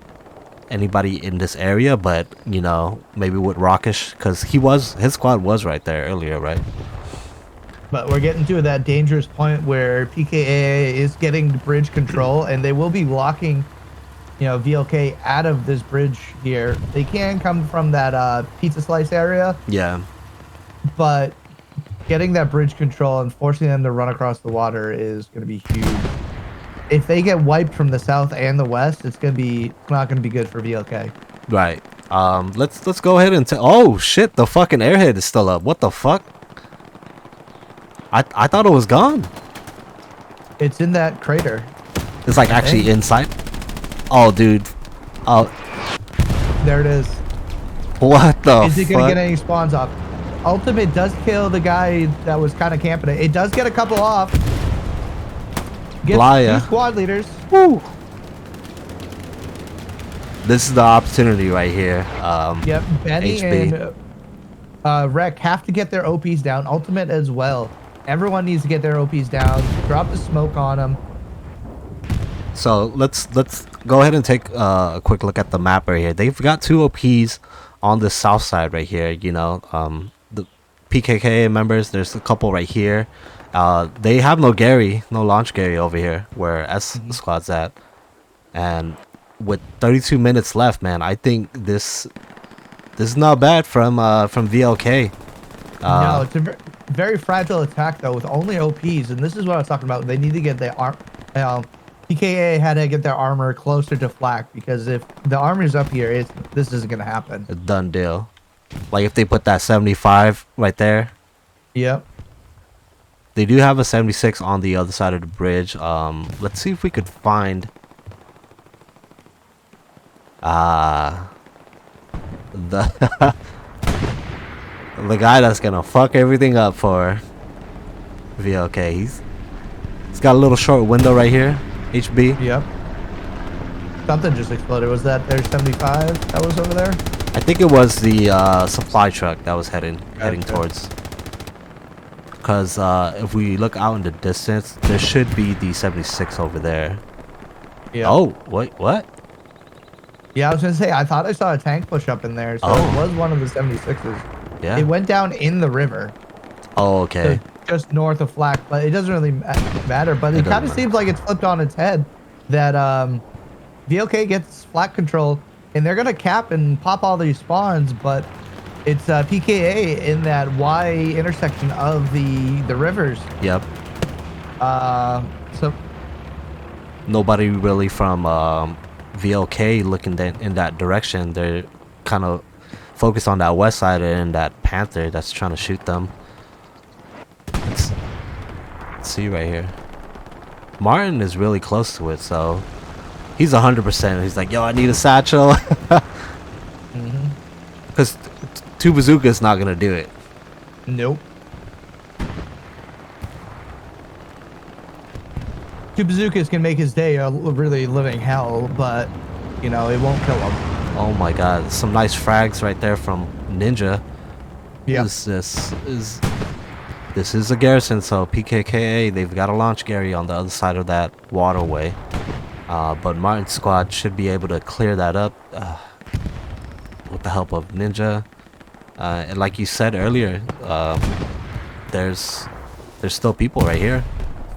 anybody in this area, but you know, maybe with Rockish, because his squad was right there earlier, right? But we're getting to that dangerous point where PKKA is getting bridge control, and they will be locking, you know, VLK out of this bridge here. They can come from that pizza slice area. Yeah. But getting that bridge control and forcing them to run across the water is going to be huge. if they get wiped from the south and the west, it's not gonna be good for VLK. Right. Let's go ahead and oh shit, the fucking airhead is still up. What the fuck? I thought it was gone. It's in that crater. It's like actually inside. Oh dude. Oh, There it is. what the Is it gonna fuck? get any spawns off? Ultimate does kill the guy that was kind of camping it. It does get a couple off. Gets Blaya. 2 squad leaders. Woo. This is the opportunity right here. Yep, Benny HB. and Rec have to get their OPs down. Ultimate as well. Everyone needs to get their OPs down. Drop the smoke on them. So let's go ahead and take a quick look at the map right here. They've got 2 OPs on the south side right here. You know, the PKKA members. There's a couple right here. They have no Gary, no launch Gary over here where S squad's at. And with 32 minutes left, man, I think this is not bad from VLK. No, it's a very fragile attack though with only OPs, and this is what I was talking about. They need to get their PKA had to get their armor closer to flak because if the armor's up here, this isn't gonna happen. A done deal. Like if they put that 75 right there. Yep. They do have a 76 on the other side of the bridge. Let's see if we could find the the guy that's gonna fuck everything up for VLK. He's got a little short window right here. HB. Yep. Something just exploded. Was that their 75 that was over there? I think it was the supply truck that was heading towards. Because if we look out in the distance, there should be the 76 over there. Yeah. Oh, wait, what? Yeah, I was gonna say I thought I saw a tank push up in there, so Oh. it was one of the 76s. Yeah. It went down in the river. Oh, okay. Just north of flak, but it doesn't really matter. But it doesn't kind of matter. seems like it's flipped on its head. That VLK gets flak control, and they're gonna cap and pop all these spawns, but it's PKA in that Y intersection of the rivers. Yep. So Nobody really from VLK looking in that direction. They're kind of focused on that west side and that Panther that's trying to shoot them. Let's see right here. Martin is really close to it, so he's 100%. He's like, yo, I need a satchel. Because 2 bazookas not gonna do it. nope. Two bazookas can make his day a really living hell, but you know it won't kill him. Oh my god, some nice frags right there from Ninja. Yeah. This is a garrison, so PKKA, they've got a launch Gary on the other side of that waterway. But Martin's squad should be able to clear that up with the help of Ninja. And like you said earlier, there's still people right here.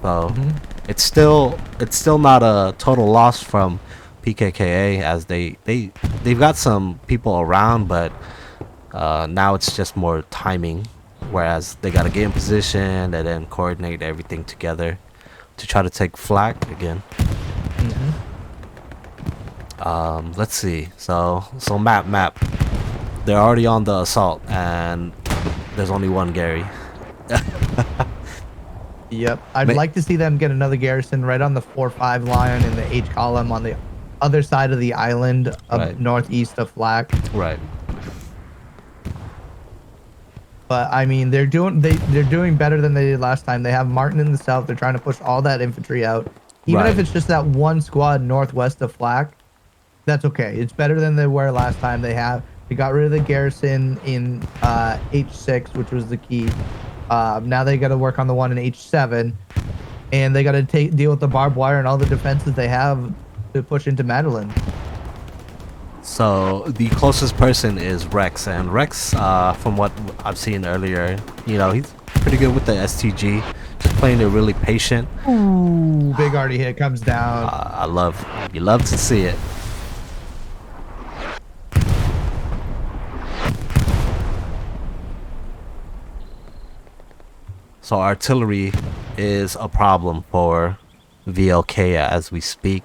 So it's still not a total loss from PKKA as they've got some people around, but now it's just more timing. Whereas they gotta get in position and then coordinate everything together to try to take flak again. Let's see. So map. They're already on the assault and there's only one Gary. Yep. I'd like to see them get another garrison right on the 4-5 line in the H column on the other side of the island up Right. northeast of flak. Right. But I mean, they're doing better than they did last time. They have Martin in the south. They're trying to push all that infantry out. Even Right. if it's just that one squad northwest of flak, that's okay. It's better than they were last time. They got rid of the garrison in H6, which was the key. Now they got to work on the one in H7, and they got to deal with the barbed wire and all the defenses they have to push into Madeline. So the closest person is Rex, and Rex, from what I've seen earlier, you know, he's pretty good with the STG, just playing it really patient. Ooh, big arty hit comes down. You love to see it. So artillery is a problem for VLK as we speak.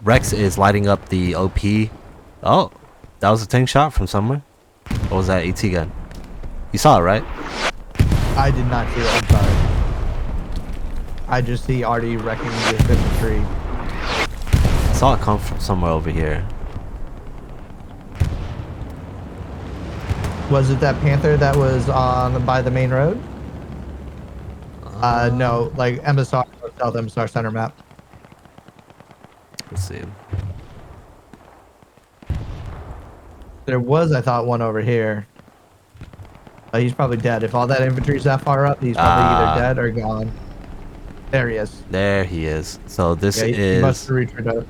Rex is lighting up the OP. Oh, that was a tank shot from somewhere. What was that AT gun? You saw it, right? I did not see it. I'm sorry. I just see Artie wrecking the infantry. I saw it come from somewhere over here. Was it that Panther that was on by the main road? No, like MSR, South MSR center map. Let's see. There was, I thought, one over here. He's probably dead. If all that infantry's that far up, he's probably either dead or gone. There he is. There he is. So this He must is have returned.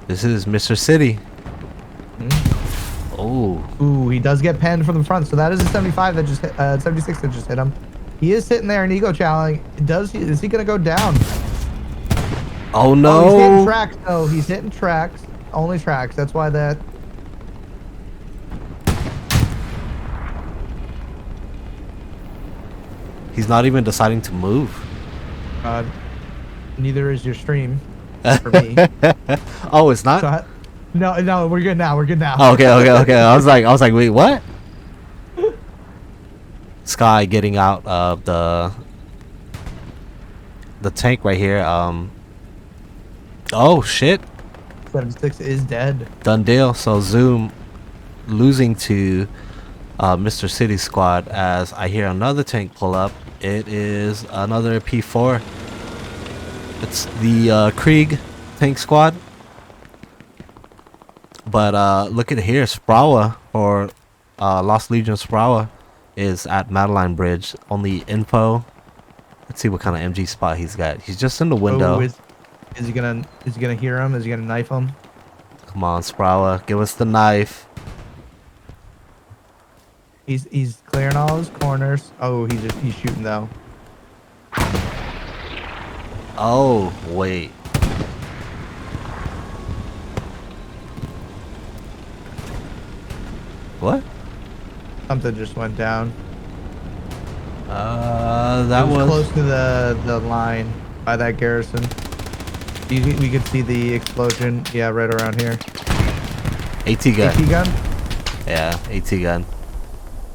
this is Mr. City. Hmm? Oh, Ooh, he does get penned from the front. So that is a 75 that just hit, 76 that just hit him. He is sitting there in ego challenge. Is he gonna go down? oh Oh, he's hitting no! tracks though. He's hitting tracks. Only tracks. That's why that. He's not even deciding to move. Neither is your stream for me. Oh, it's not. So no, we're good now. We're good now. Oh, okay. I was like, wait, what? Sky getting out of the tank right here. Oh shit! 76 is dead. Done deal. So Zoom losing to Mr. City squad as I hear another tank pull up. It is another P4. It's the Krieg tank squad. But look at here, Sprawa or Lost Legion Sprawa is at Madeline Bridge. Only info. Let's see what kind of MG spot he's got. He's just in the window. Oh, is he gonna hear him? Is he gonna knife him? Come on, Sprawa, give us the knife. He's clearing all his corners. Oh, he's shooting though. Oh wait. What? Something just went down. That It was was close to the line by that garrison. We could see the explosion. Yeah, right around here. AT gun. AT gun. Yeah, AT gun.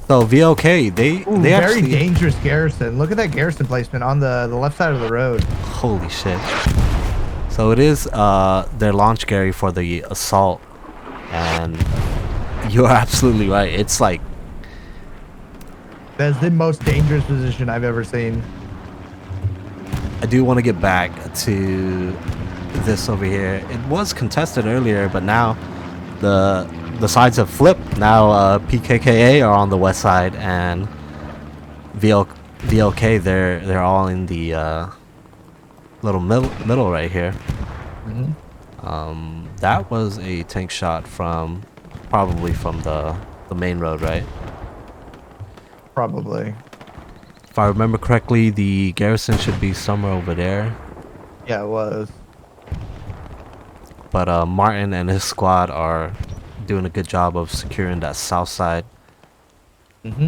So VOK, they Ooh, very actually dangerous garrison. Look at that garrison placement on the left side of the road. holy shit. So it is their launch Gary for the assault, and you're absolutely right. It's like That's the most dangerous position I've ever seen. I do want to get back to this over here. It was contested earlier, but now the sides have flipped. Now PKKA are on the west side, and VLK they're all in the little middle right here. Mm-hmm. That was a tank shot probably from the main road, right? Probably. If I remember correctly, the garrison should be somewhere over there. Yeah, it was. But Martin and his squad are doing a good job of securing that south side. Mm-hmm.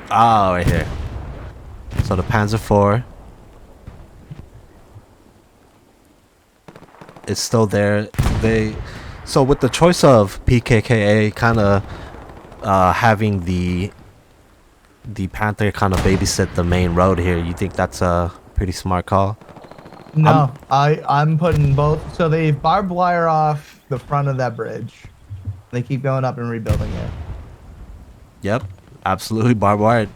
Ah, right here. So the Panzer IV is still there. So with the choice of PKKA kind of having the Panther kind of babysit the main road here, you think that's a pretty smart call? No, I'm putting both. So they barbed wire off the front of that bridge. They keep going up and rebuilding it. Yep, absolutely barbed wired.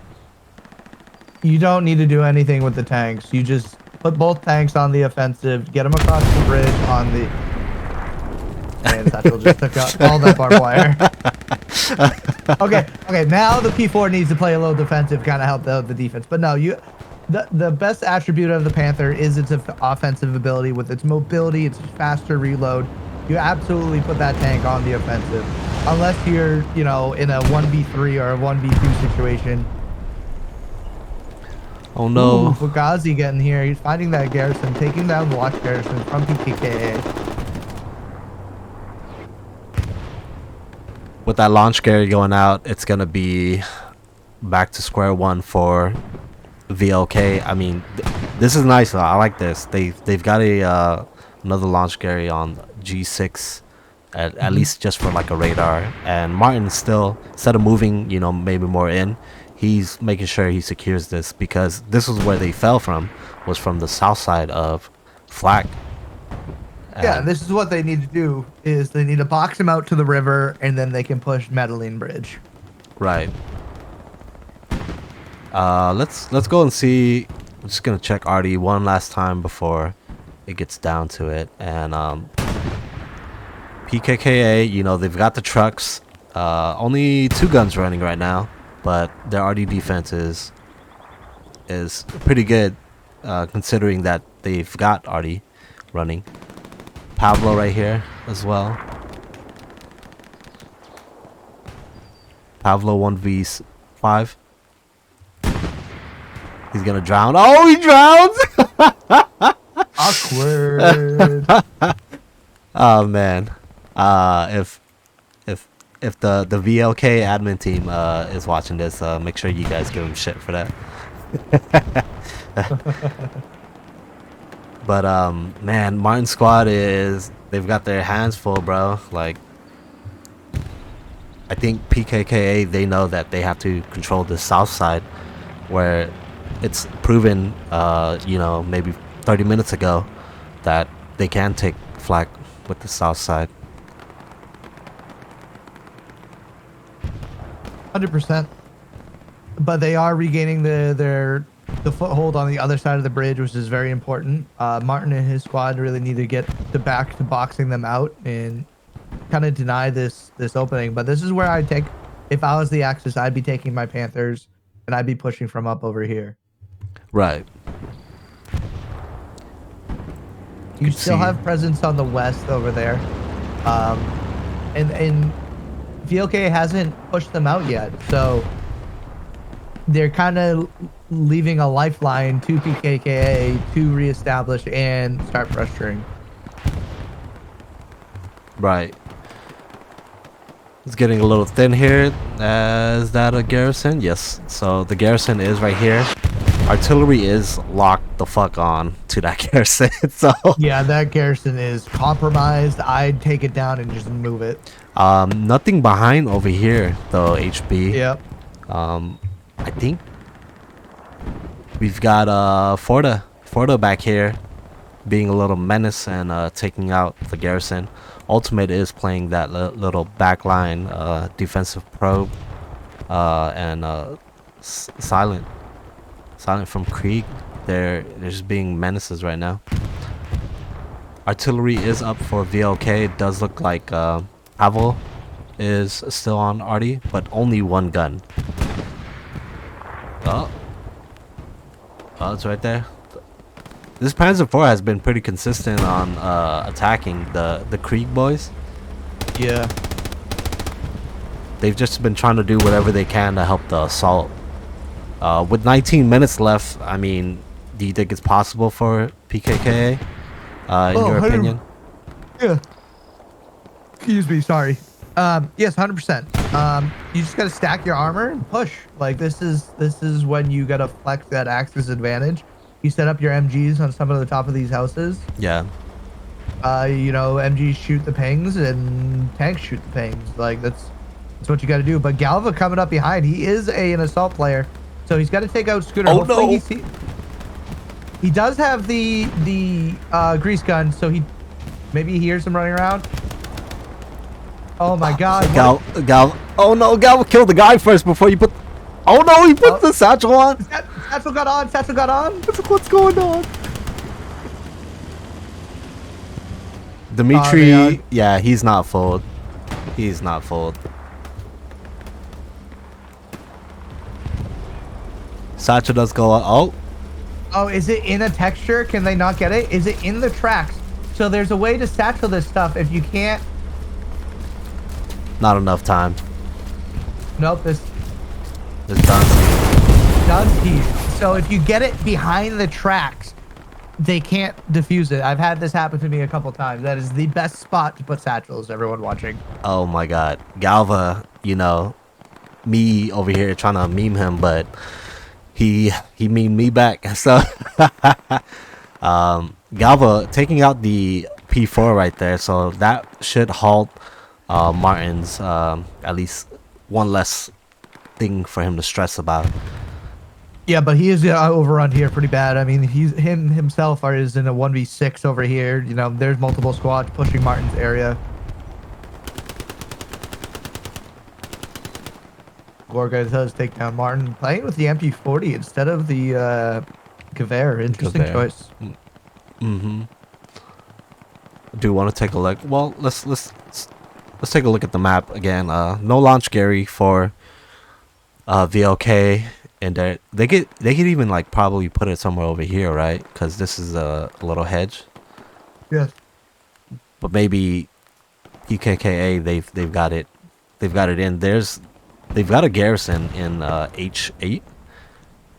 You don't need to do anything with the tanks. You just put both tanks on the offensive, get them across the bridge on the... Man, Satchel just took out all that barbed wire. Okay, now the P4 needs to play a little defensive, kind of help the defense. But no, the best attribute of the Panther is its offensive ability with its mobility, its faster reload. You absolutely put that tank on the offensive. Unless you're, in a 1v3 or a 1v2 situation. Oh no. Ooh, Fugazi getting here. He's finding that garrison, taking down the watch garrison from PKKA. With that launch Gary going out, it's going to be back to square one for VLK. I mean, This is nice though. I like this. They've got a another launch carry on G6 at least just for like a radar. And Martin still, instead of moving, you know, maybe more in, he's making sure he secures this, because this was where they fell from, was from the south side of Flak. Yeah, this is what they need to do, is they need to box him out to the river, and then they can push Medellin Bridge. Right. Let's go and see. I'm just gonna check Artie one last time before it gets down to it. And PKKA, you know, they've got the trucks. Only 2 guns running right now, but their RD defense is pretty good, considering that they've got RD running. Pablo right here as well. Pablo 1v5. He's gonna drown. Oh, he drowns! Awkward. Oh man. If the VLK admin team is watching this, make sure you guys give him shit for that. But man, Martin squad they've got their hands full, bro. Like, I think PKKA, they know that they have to control the south side, where it's proven, you know, maybe 30 minutes ago, that they can take Flak with the south side. 100%. But they are regaining the foothold on the other side of the bridge, which is very important. Martin and his squad really need to get back to boxing them out and kind of deny this opening. But this is where I'd take, if I was the Axis, I'd be taking my Panthers and I'd be pushing from up over here. Right. You still have presence on the west over there. And VLK hasn't pushed them out yet, so they're kind of leaving a lifeline to PKKA to reestablish and start pressuring. Right. It's getting a little thin here. Is that a garrison? Yes. So the garrison is right here. Artillery is locked the fuck on to that garrison. So yeah, that garrison is compromised. I'd take it down and just move it. Nothing behind over here though, HB. Yep. I think we've got Forta back here being a little menace and taking out the garrison. Ultimate is playing that little backline defensive probe, and Silent from Krieg. They're just being menaces right now. Artillery is up for VLK. It does look like Pavel is still on Artie, but only 1 gun. Oh, it's right there. This Panzer IV has been pretty consistent on attacking the Krieg boys. Yeah. They've just been trying to do whatever they can to help the assault. With 19 minutes left, I mean, do you think it's possible for PKKA, in your opinion? Yeah. Excuse me, sorry. Yes, 100%. You just gotta stack your armor and push. Like, this is when you gotta flex that Axis advantage. You set up your MGs on some of the top of these houses. Yeah. You know, MGs shoot the pings and tanks shoot the pings. Like, that's what you gotta do. But Galva coming up behind, he is an assault player, so he's got to take out Scooter. Oh no! He does have the grease gun, so maybe he hears him running around. Oh my God! Gal! Oh no! Gal killed the guy first before you put. Oh no! He put the satchel on. Satchel got on. Satchel got on. What's going on? Dimitri, yeah, he's not fooled. He's not fooled. Satchel does go on. Oh, is it in a texture? Can they not get it? Is it in the tracks? So there's a way to satchel this stuff if you can't. Not enough time. Nope, this does heat. So if you get it behind the tracks, they can't defuse it. I've had this happen to me a couple times. That is the best spot to put satchels, everyone watching. Oh my God. Galva, you know, me over here trying to meme him, but he memed me back. So Galva taking out the P4 right there, so that should halt Martin's at least one less thing for him to stress about. Yeah, but he is overrun here pretty bad. I mean, himself is in a 1v6 over here. You know, there's multiple squads pushing Martin's area. Gorga does take down Martin, playing with the MP40 instead of the Gewehr. Interesting Gewehr. choice. Mm-hmm. Do you want to take a look? Well, let's take a look at the map again. No launch Gary for VLK, and they could even like probably put it somewhere over here, right? Because this is a little hedge. Yes. But maybe PKKA they've got it in. They've got a garrison in H8.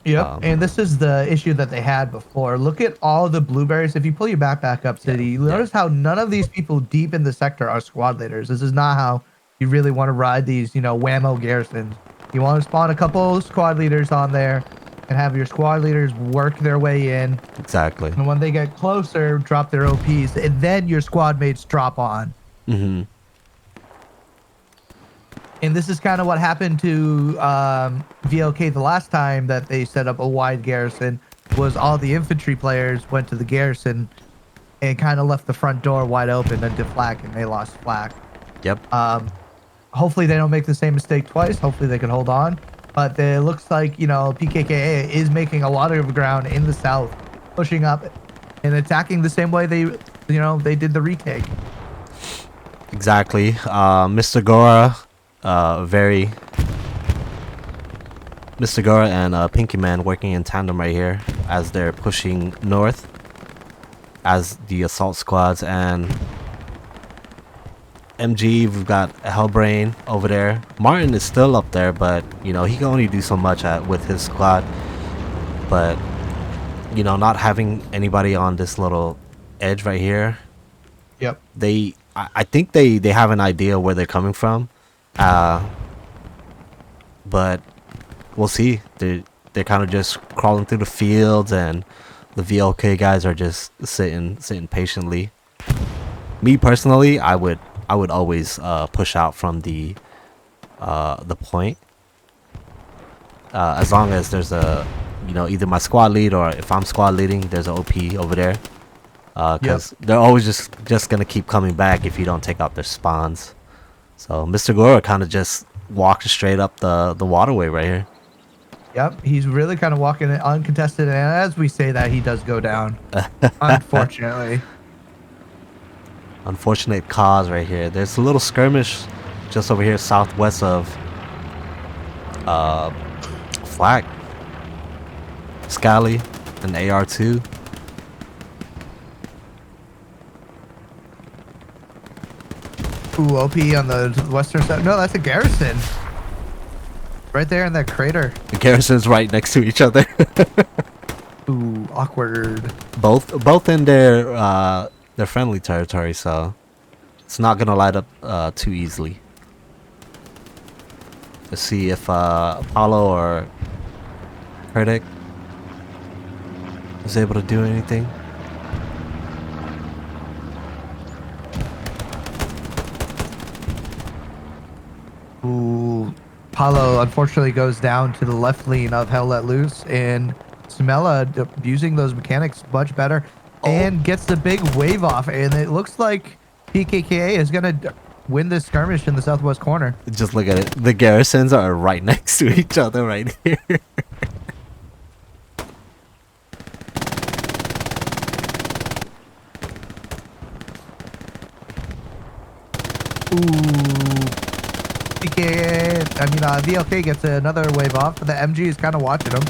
Yep, and this is the issue that they had before. Look at all the blueberries. If you pull your map back up, City, you notice how none of these people deep in the sector are squad leaders. This is not how you really want to ride these, you know, whammo garrisons. You want to spawn a couple squad leaders on there and have your squad leaders work their way in. Exactly. And when they get closer, drop their OPs, and then your squad mates drop on. Mm-hmm. And this is kind of what happened to VLK the last time that they set up a wide garrison, was all the infantry players went to the garrison and kind of left the front door wide open into flak, and they lost flak. Yep. Hopefully they don't make the same mistake twice. Hopefully they can hold on. But it looks like, you know, PKKA is making a lot of ground in the south, pushing up and attacking the same way they did the retake. Exactly. Mr. Gora. Mr. Gora and Pinky Man working in tandem right here as they're pushing north as the assault squads, and MG, we've got Hellbrain over there. Martin is still up there, but you know he can only do so much with his squad. But you know, not having anybody on this little edge right here. Yep. I think they have an idea where they're coming from. But we'll see. They're kind of just crawling through the fields, and the VLK guys are just sitting patiently. Me personally, I would always push out from the point, as long as there's a, you know, either my squad lead, or if I'm squad leading, there's an OP over there, because they're always just gonna keep coming back if you don't take out their spawns. So Mr. Gora kind of just walked straight up the waterway right here. Yep, he's really kind of walking it uncontested, and as we say that, he does go down. Unfortunately. Unfortunate cause right here. There's a little skirmish just over here southwest of Flak. Scally and AR2. Ooh, OP on the western side. No, that's a garrison. Right there in that crater. The garrison's right next to each other. Ooh, awkward. Both in their friendly territory, so it's not gonna light up too easily. Let's see if Apollo or Herdic was able to do anything. Ooh, Paulo unfortunately goes down to the left lean of Hell Let Loose, and Smella using those mechanics much better and gets the big wave off, and it looks like PKKA is gonna win this skirmish in the southwest corner. Just look at it. The garrisons are right next to each other right here. VLK gets another wave off, but the MG is kind of watching him.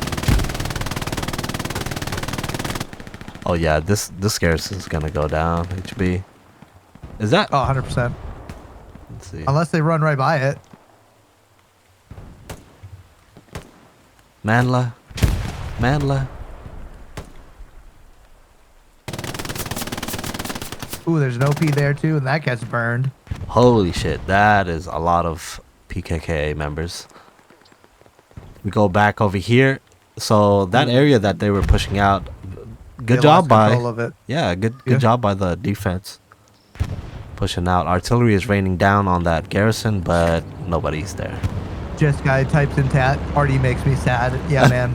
Oh yeah, this garrison's gonna go down. HB. Is that? Oh, 100%. Let's see. Unless they run right by it. Manla. Ooh, there's an OP there too, and that gets burned. Holy shit, that is a lot of PKKA members. We go back over here. So that area that they were pushing out, good They job lost control by of it. yeah, good Yeah. job by the defense. Pushing out. Artillery is raining down on that garrison, but nobody's there. Just guy types in chat. Party makes me sad. Yeah, man.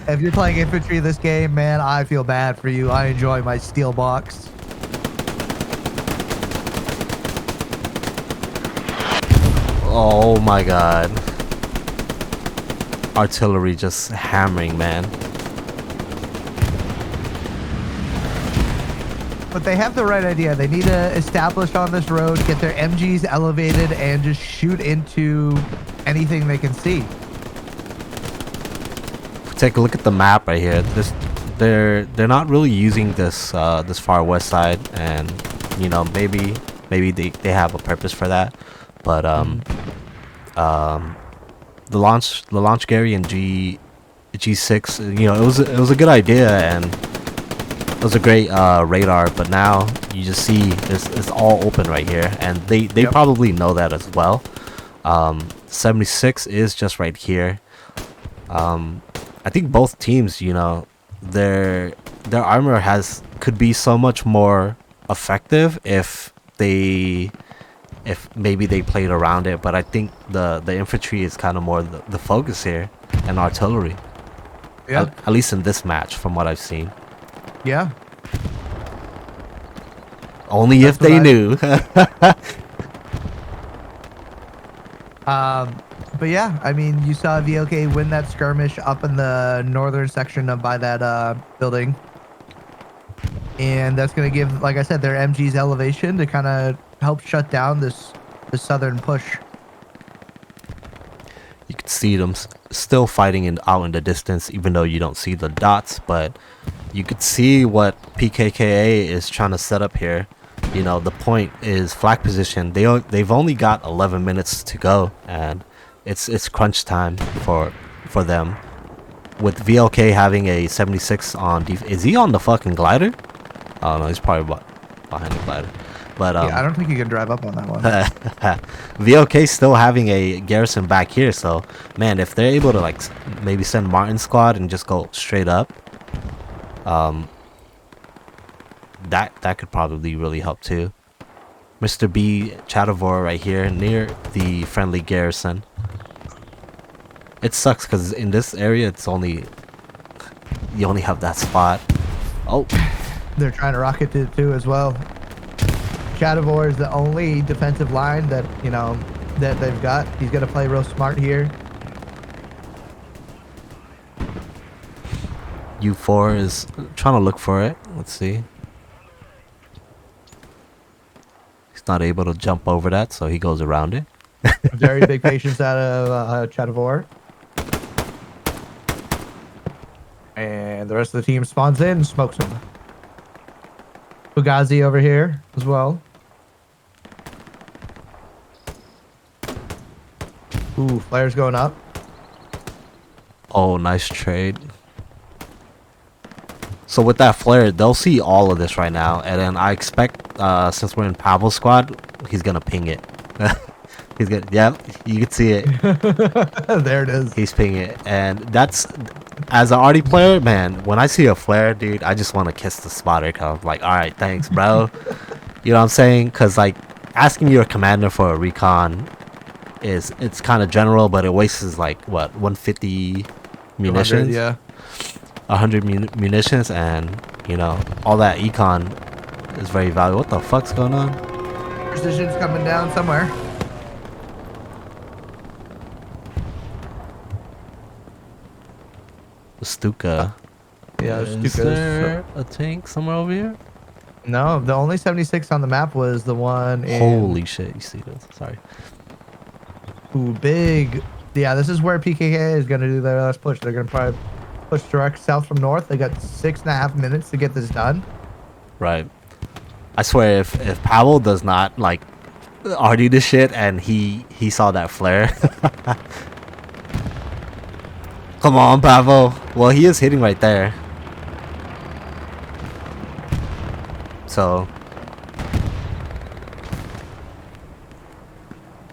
If you're playing infantry this game, man, I feel bad for you. I enjoy my steel box. Oh my god. Artillery just hammering, man. But they have the right idea. They need to establish on this road, get their MGs elevated, and just shoot into anything they can see. Take a look at the map right here. They're not really using this this far west side, and you know, maybe they have a purpose for that. But the launch Gary and G6, you know, it was a good idea, and it was a great radar, but now you just see it's all open right here, and they Yep. probably know that as well. 76 is just right here. I think both teams, you know, their armor could be so much more effective if maybe they played around it, but I think the infantry is kind of more the focus here, and artillery. Yeah. At least in this match, from what I've seen. Yeah. Only if That's they what knew. But yeah, I mean, you saw VLK win that skirmish up in the northern section by that building. And that's going to give, like I said, their MGs elevation to kind of help shut down this southern push. You can see them still fighting out in the distance, even though you don't see the dots, but you could see what PKKA is trying to set up here. You know, the point is flag position. They've only got 11 minutes to go, and it's crunch time for them. With VLK having a 76 on is he on the fucking glider? Oh no, he's probably behind the glider. But Yeah, I don't think you can drive up on that one. VLK still having a garrison back here, so man, if they're able to like maybe send Martin's squad and just go straight up, that could probably really help too. Mr. B Chatavor right here near the friendly garrison. It sucks because in this area you only have that spot. Oh, They're trying to rocket it too as well. Chatavor is the only defensive line that, you know, that they've got. He's going to play real smart here. U4 is trying to look for it. Let's see. He's not able to jump over that, so he goes around it. Very big patience out of Chatavor. And the rest of the team spawns in and smokes him. Fugazi over here as well. Ooh, flares going up. Oh, nice trade. So with that flare, they'll see all of this right now, and then I expect, since we're in Pavel's squad, he's gonna ping it. He's gonna, yeah, you can see it. There it is. He's pinging it, and that's, as an arty player, man, when I see a flare, dude, I just want to kiss the spotter, cause I'm like, all right, thanks, bro. You know what I'm saying? Cause like asking your commander for a recon it's kind of general, but it wastes like what 150 munitions. Yeah. 100 munitions, and you know all that econ is very valuable. What the fuck's going on? Precision's coming down somewhere. The Stuka. Yeah, Is there a tank somewhere over here? No, the only 76 on the map was the one in... Holy shit, you see this? Sorry. Ooh, big. Yeah, this is where PKKA is going to do their last push. They're going to probably push direct south from north. They got 6.5 minutes to get this done. Right. I swear, if Pavel does not like arty this shit and he saw that flare. Come on, Pavel. Well, he is hitting right there. So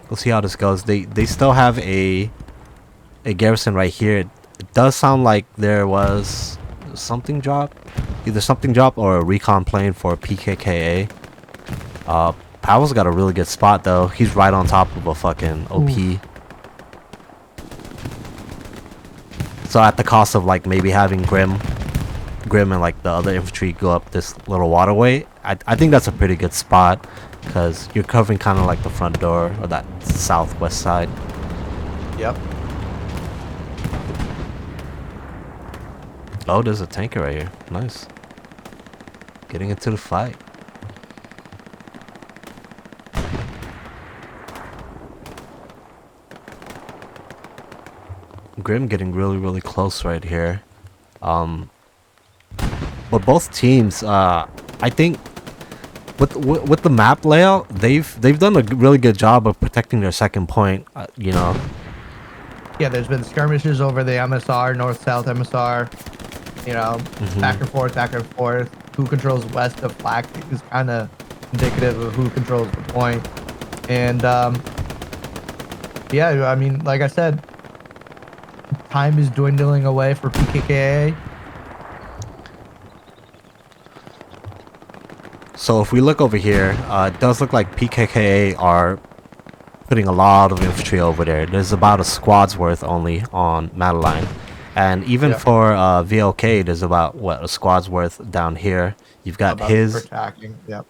we'll see how this goes. They still have a garrison right here. does sound like there was something drop, either something drop or a recon plane for PKKA. Powell's got a really good spot though. He's right on top of a fucking OP. Ooh. So at the cost of like maybe having Grim and like the other infantry go up this little waterway, I think that's a pretty good spot because you're covering kind of like the front door or that southwest side. Yep. Oh, there's a tanker right here. Nice. Getting into the fight. Grim getting really close right here. But both teams, I think with the map layout, they've done a really good job of protecting their second point. You know. Yeah, there's been skirmishes over the MSR, north-south MSR. You know, back and forth. Who controls west of Flak is kind of indicative of who controls the point. And yeah, I mean, like I said, time is dwindling away for PKKA. So if we look over here, it does look like PKKA are putting a lot of infantry over there. There's about a squad's worth only on Madeline. And even for VLK, there's about, what, a squad's worth down here. You've got his... attacking, yep.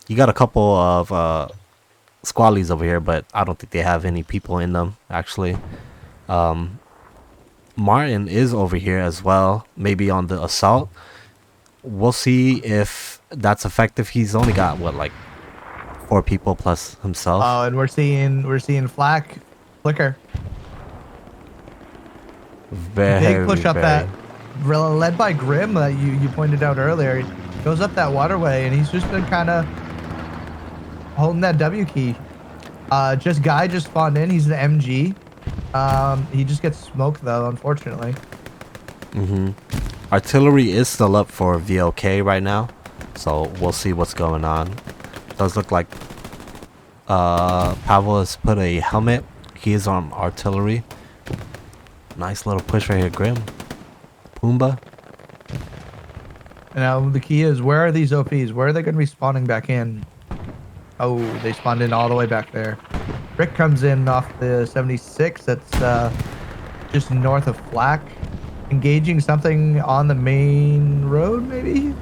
You got a couple of squadlies over here, but I don't think they have any people in them, actually. Martin is over here as well, maybe on the assault. We'll see if that's effective. He's only got, what, like 4 people plus himself. Oh, and we're seeing Flak flicker. Big push up that, led by Grim that you pointed out earlier. He goes up that waterway, and he's just been kind of holding that W key. Guy just spawned in. He's the MG. He just gets smoked though, unfortunately. Artillery is still up for VLK right now, so we'll see what's going on. Does look like Pavel has put a helmet. He is on artillery. Nice little push right here, Grim. Pumbaa. Now the key is, where are these OPs? Where are they going to be spawning back in? Oh, they spawned in all the way back there. Rick comes in off the 76. That's just north of Flak. Engaging something on the main road, maybe?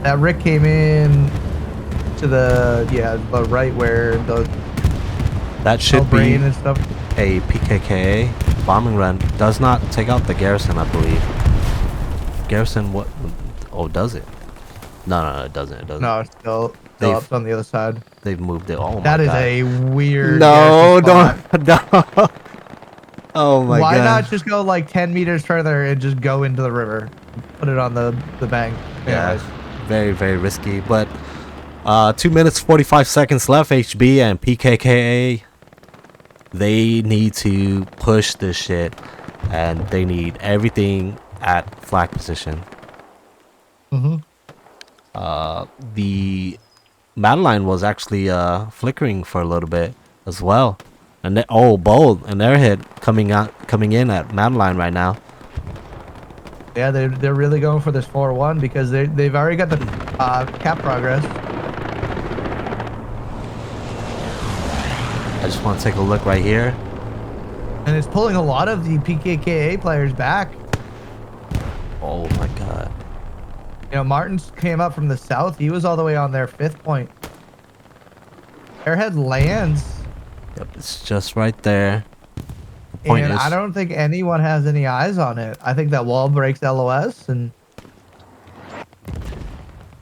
That Rick came in to the right where the... That should be and stuff. A PKKA bombing run. Does not take out the garrison, I believe. Garrison, what? Oh, does it? No, it doesn't. It doesn't. No, it's still up on the other side. They've moved it. Oh my god. That is a weird. No, don't. No. Oh my god. Why not just go like 10 meters further and just go into the river? Put it on the bank. Yeah. Very risky. But 2 minutes 45 seconds left. HB and PKKA. They need to push this shit, and they need everything at Flak position. The Madeline was actually flickering for a little bit as well, and bold and airhead coming in at Madeline right now. Yeah, they're really going for this 4-1 because they've already got the cap progress. I just want to take a look right here. And it's pulling a lot of the PKKA players back. Oh my god. You know, Martins came up from the south. He was all the way on their 5th point. Airhead lands. Yep, it's just right there. The point and is, I don't think anyone has any eyes on it. I think that wall breaks LOS, and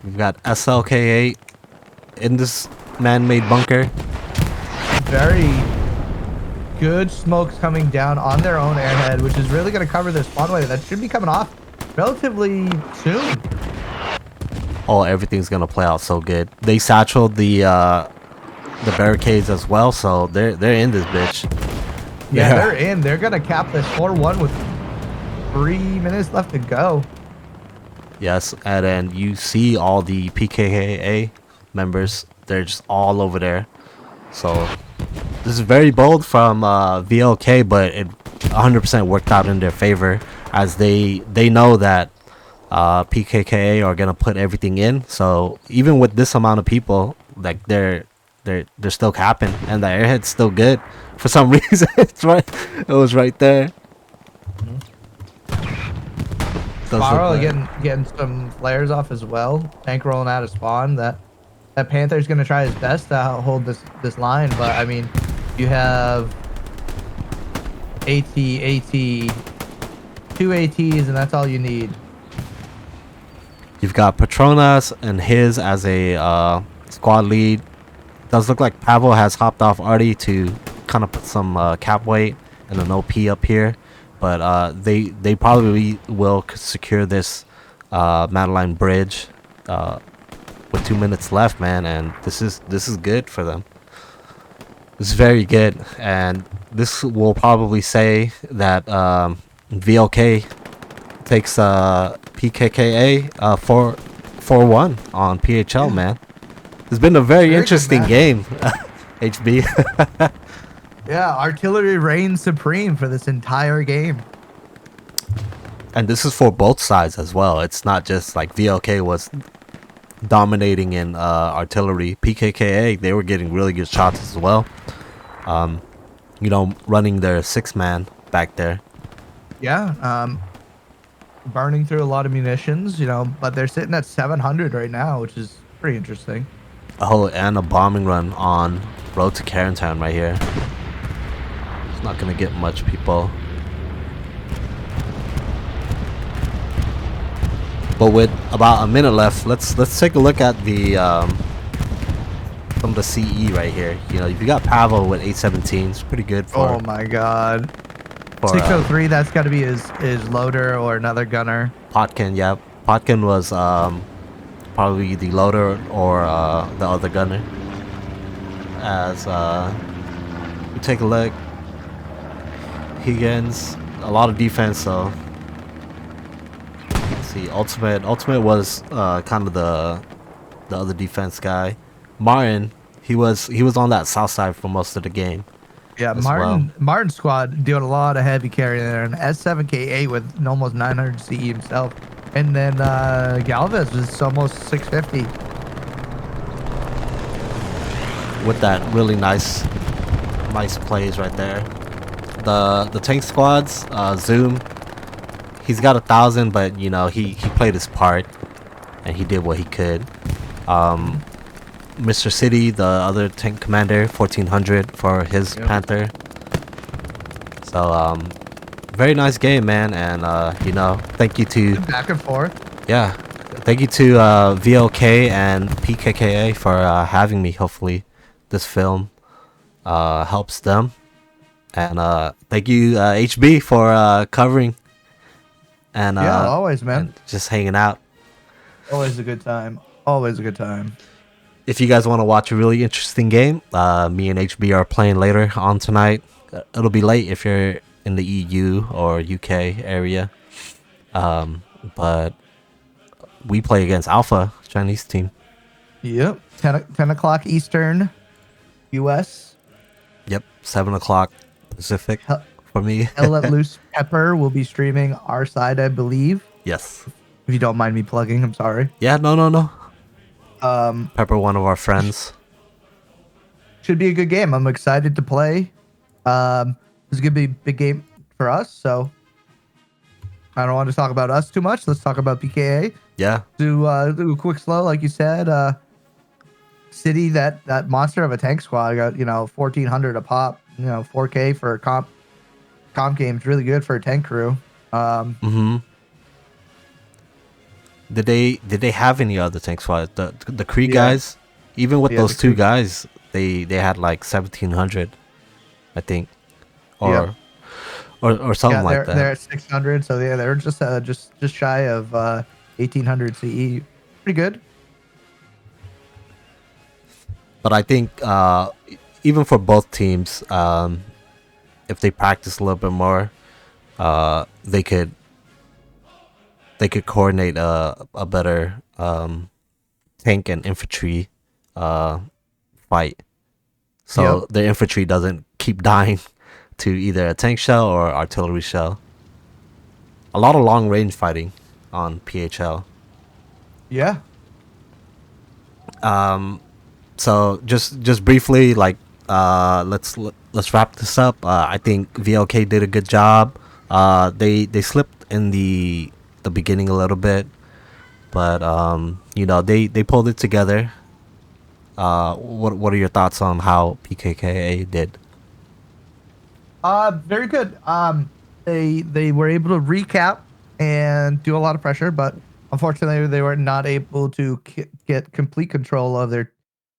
we've got SLK8 in this man-made bunker. Very good smokes coming down on their own airhead, which is really going to cover this spawnway. That should be coming off relatively soon. Oh, everything's going to play out so good. They satcheled the barricades as well, so they're in this bitch. Yeah, they're in. They're going to cap this 4-1 with 3 minutes left to go. Yes, and then you see all the PKKA members. They're just all over there. So This is very bold from VLK, but it 100% worked out in their favor, as they know that PKKA are gonna put everything in. So even with this amount of people, like they're still capping, and the airhead's still good for some reason. It was right there. Does look Borrow like- getting some flares off as well. Tank rolling out of spawn. That Panther's gonna try his best to hold this line, but I mean, you have AT, two ATs, and that's all you need. You've got Petronas and his as a squad lead. Does look like Pavel has hopped off already to kind of put some cap weight and an OP up here, but they probably will secure this Madeline bridge with 2 minutes left, man, and this is good for them. It's very good, and this will probably say that VLK takes PKKA 4-1 on PHL, man. It's been a very interesting good game, HB. Yeah, artillery reigns supreme for this entire game. And this is for both sides as well. It's not just like VLK was dominating in artillery. PKKA, they were getting really good shots as well. You know, running their 6-man back there. Yeah, burning through a lot of munitions, you know, but they're sitting at 700 right now, which is pretty interesting. Oh, and a bombing run on road to Carentan right here. It's not gonna get much people. But with about a minute left, let's take a look at the from the CE right here. You know, if you got Pavel with 817, it's pretty good for. Oh my god. For, 603, that's got to be his loader or another gunner. Potkin, yeah. Potkin was probably the loader or the other gunner. As we take a look, Higgins, a lot of defense, so. Let's see, Ultimate was kind of the other defense guy. Martin, he was on that south side for most of the game. Yeah, well. Martin's squad doing a lot of heavy carry there, and S7K8 with almost 900 CE himself, and then Galvez was almost 650. With that really nice plays right there. The tank squads, Zoom, he's got 1,000, but you know he played his part and he did what he could. Mr. City, the other tank commander, 1,400 for his Panther. So very nice game, man, and you know, thank you to Back and forth. yeah, thank you to VLK and PKKA for having me. Hopefully, this film helps them, and thank you HB for covering. And Yeah, always, man. and just hanging out. Always a good time. Always a good time. If you guys want to watch a really interesting game, me and HB are playing later on tonight. It'll be late if you're in the EU or UK area. But we play against Alpha, Chinese team. Yep. 10 o'clock Eastern, US. Yep, 7 o'clock Pacific for me. Hell Let Loose Pepper will be streaming our side, I believe. Yes. If you don't mind me plugging, I'm sorry. Yeah, no. Pepper, one of our friends. Should be a good game. I'm excited to play. This is gonna be a big game for us, so I don't want to talk about us too much. Let's talk about PKA. Yeah. Do a quick slow, like you said. City, that monster of a tank squad got 1,400 a pop. 4K for comp games, really good for a tank crew. Did they have any other tank squad? The Kree Yeah. guys, even with Yeah, those the two Kree. guys, they had like 1,700, I think, or something like that. They're at 600, so yeah, they're just shy of 1,800 CE. Pretty good. But I think even for both teams, if they practice a little bit more, they could coordinate a better tank and infantry fight. so Yep. their infantry doesn't keep dying to either a tank shell or artillery shell. A lot of long range fighting on PHL. Yeah. So just briefly, like, let's wrap this up. I think VLK did a good job. They slipped in the beginning a little bit, but they pulled it together. What are your thoughts on how PKKA did? Very good. They were able to recap and do a lot of pressure, but unfortunately, they were not able to get complete control of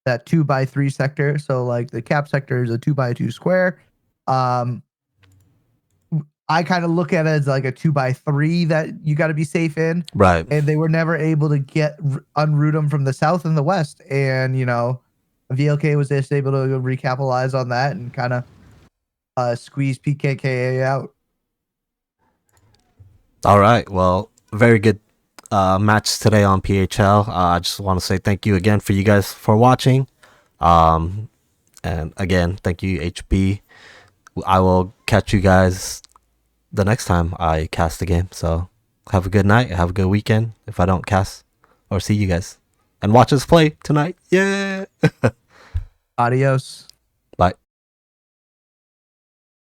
that 2x3 sector. So like the cap sector is a 2x2 square. Um, I kind of look at it as like a 2x3 that you got to be safe in, Right. and they were never able to unroot them from the south and the west. And VLK was just able to recapitalize on that and kind of squeeze PKKA out. All right. Well, very good match today on PHL. I just want to say thank you again for you guys for watching. And again, thank you, HB. I will catch you guys the next time I cast the game. So have a good night. Have a good weekend if I don't cast or see you guys. And watch us play tonight. Yeah. Adios.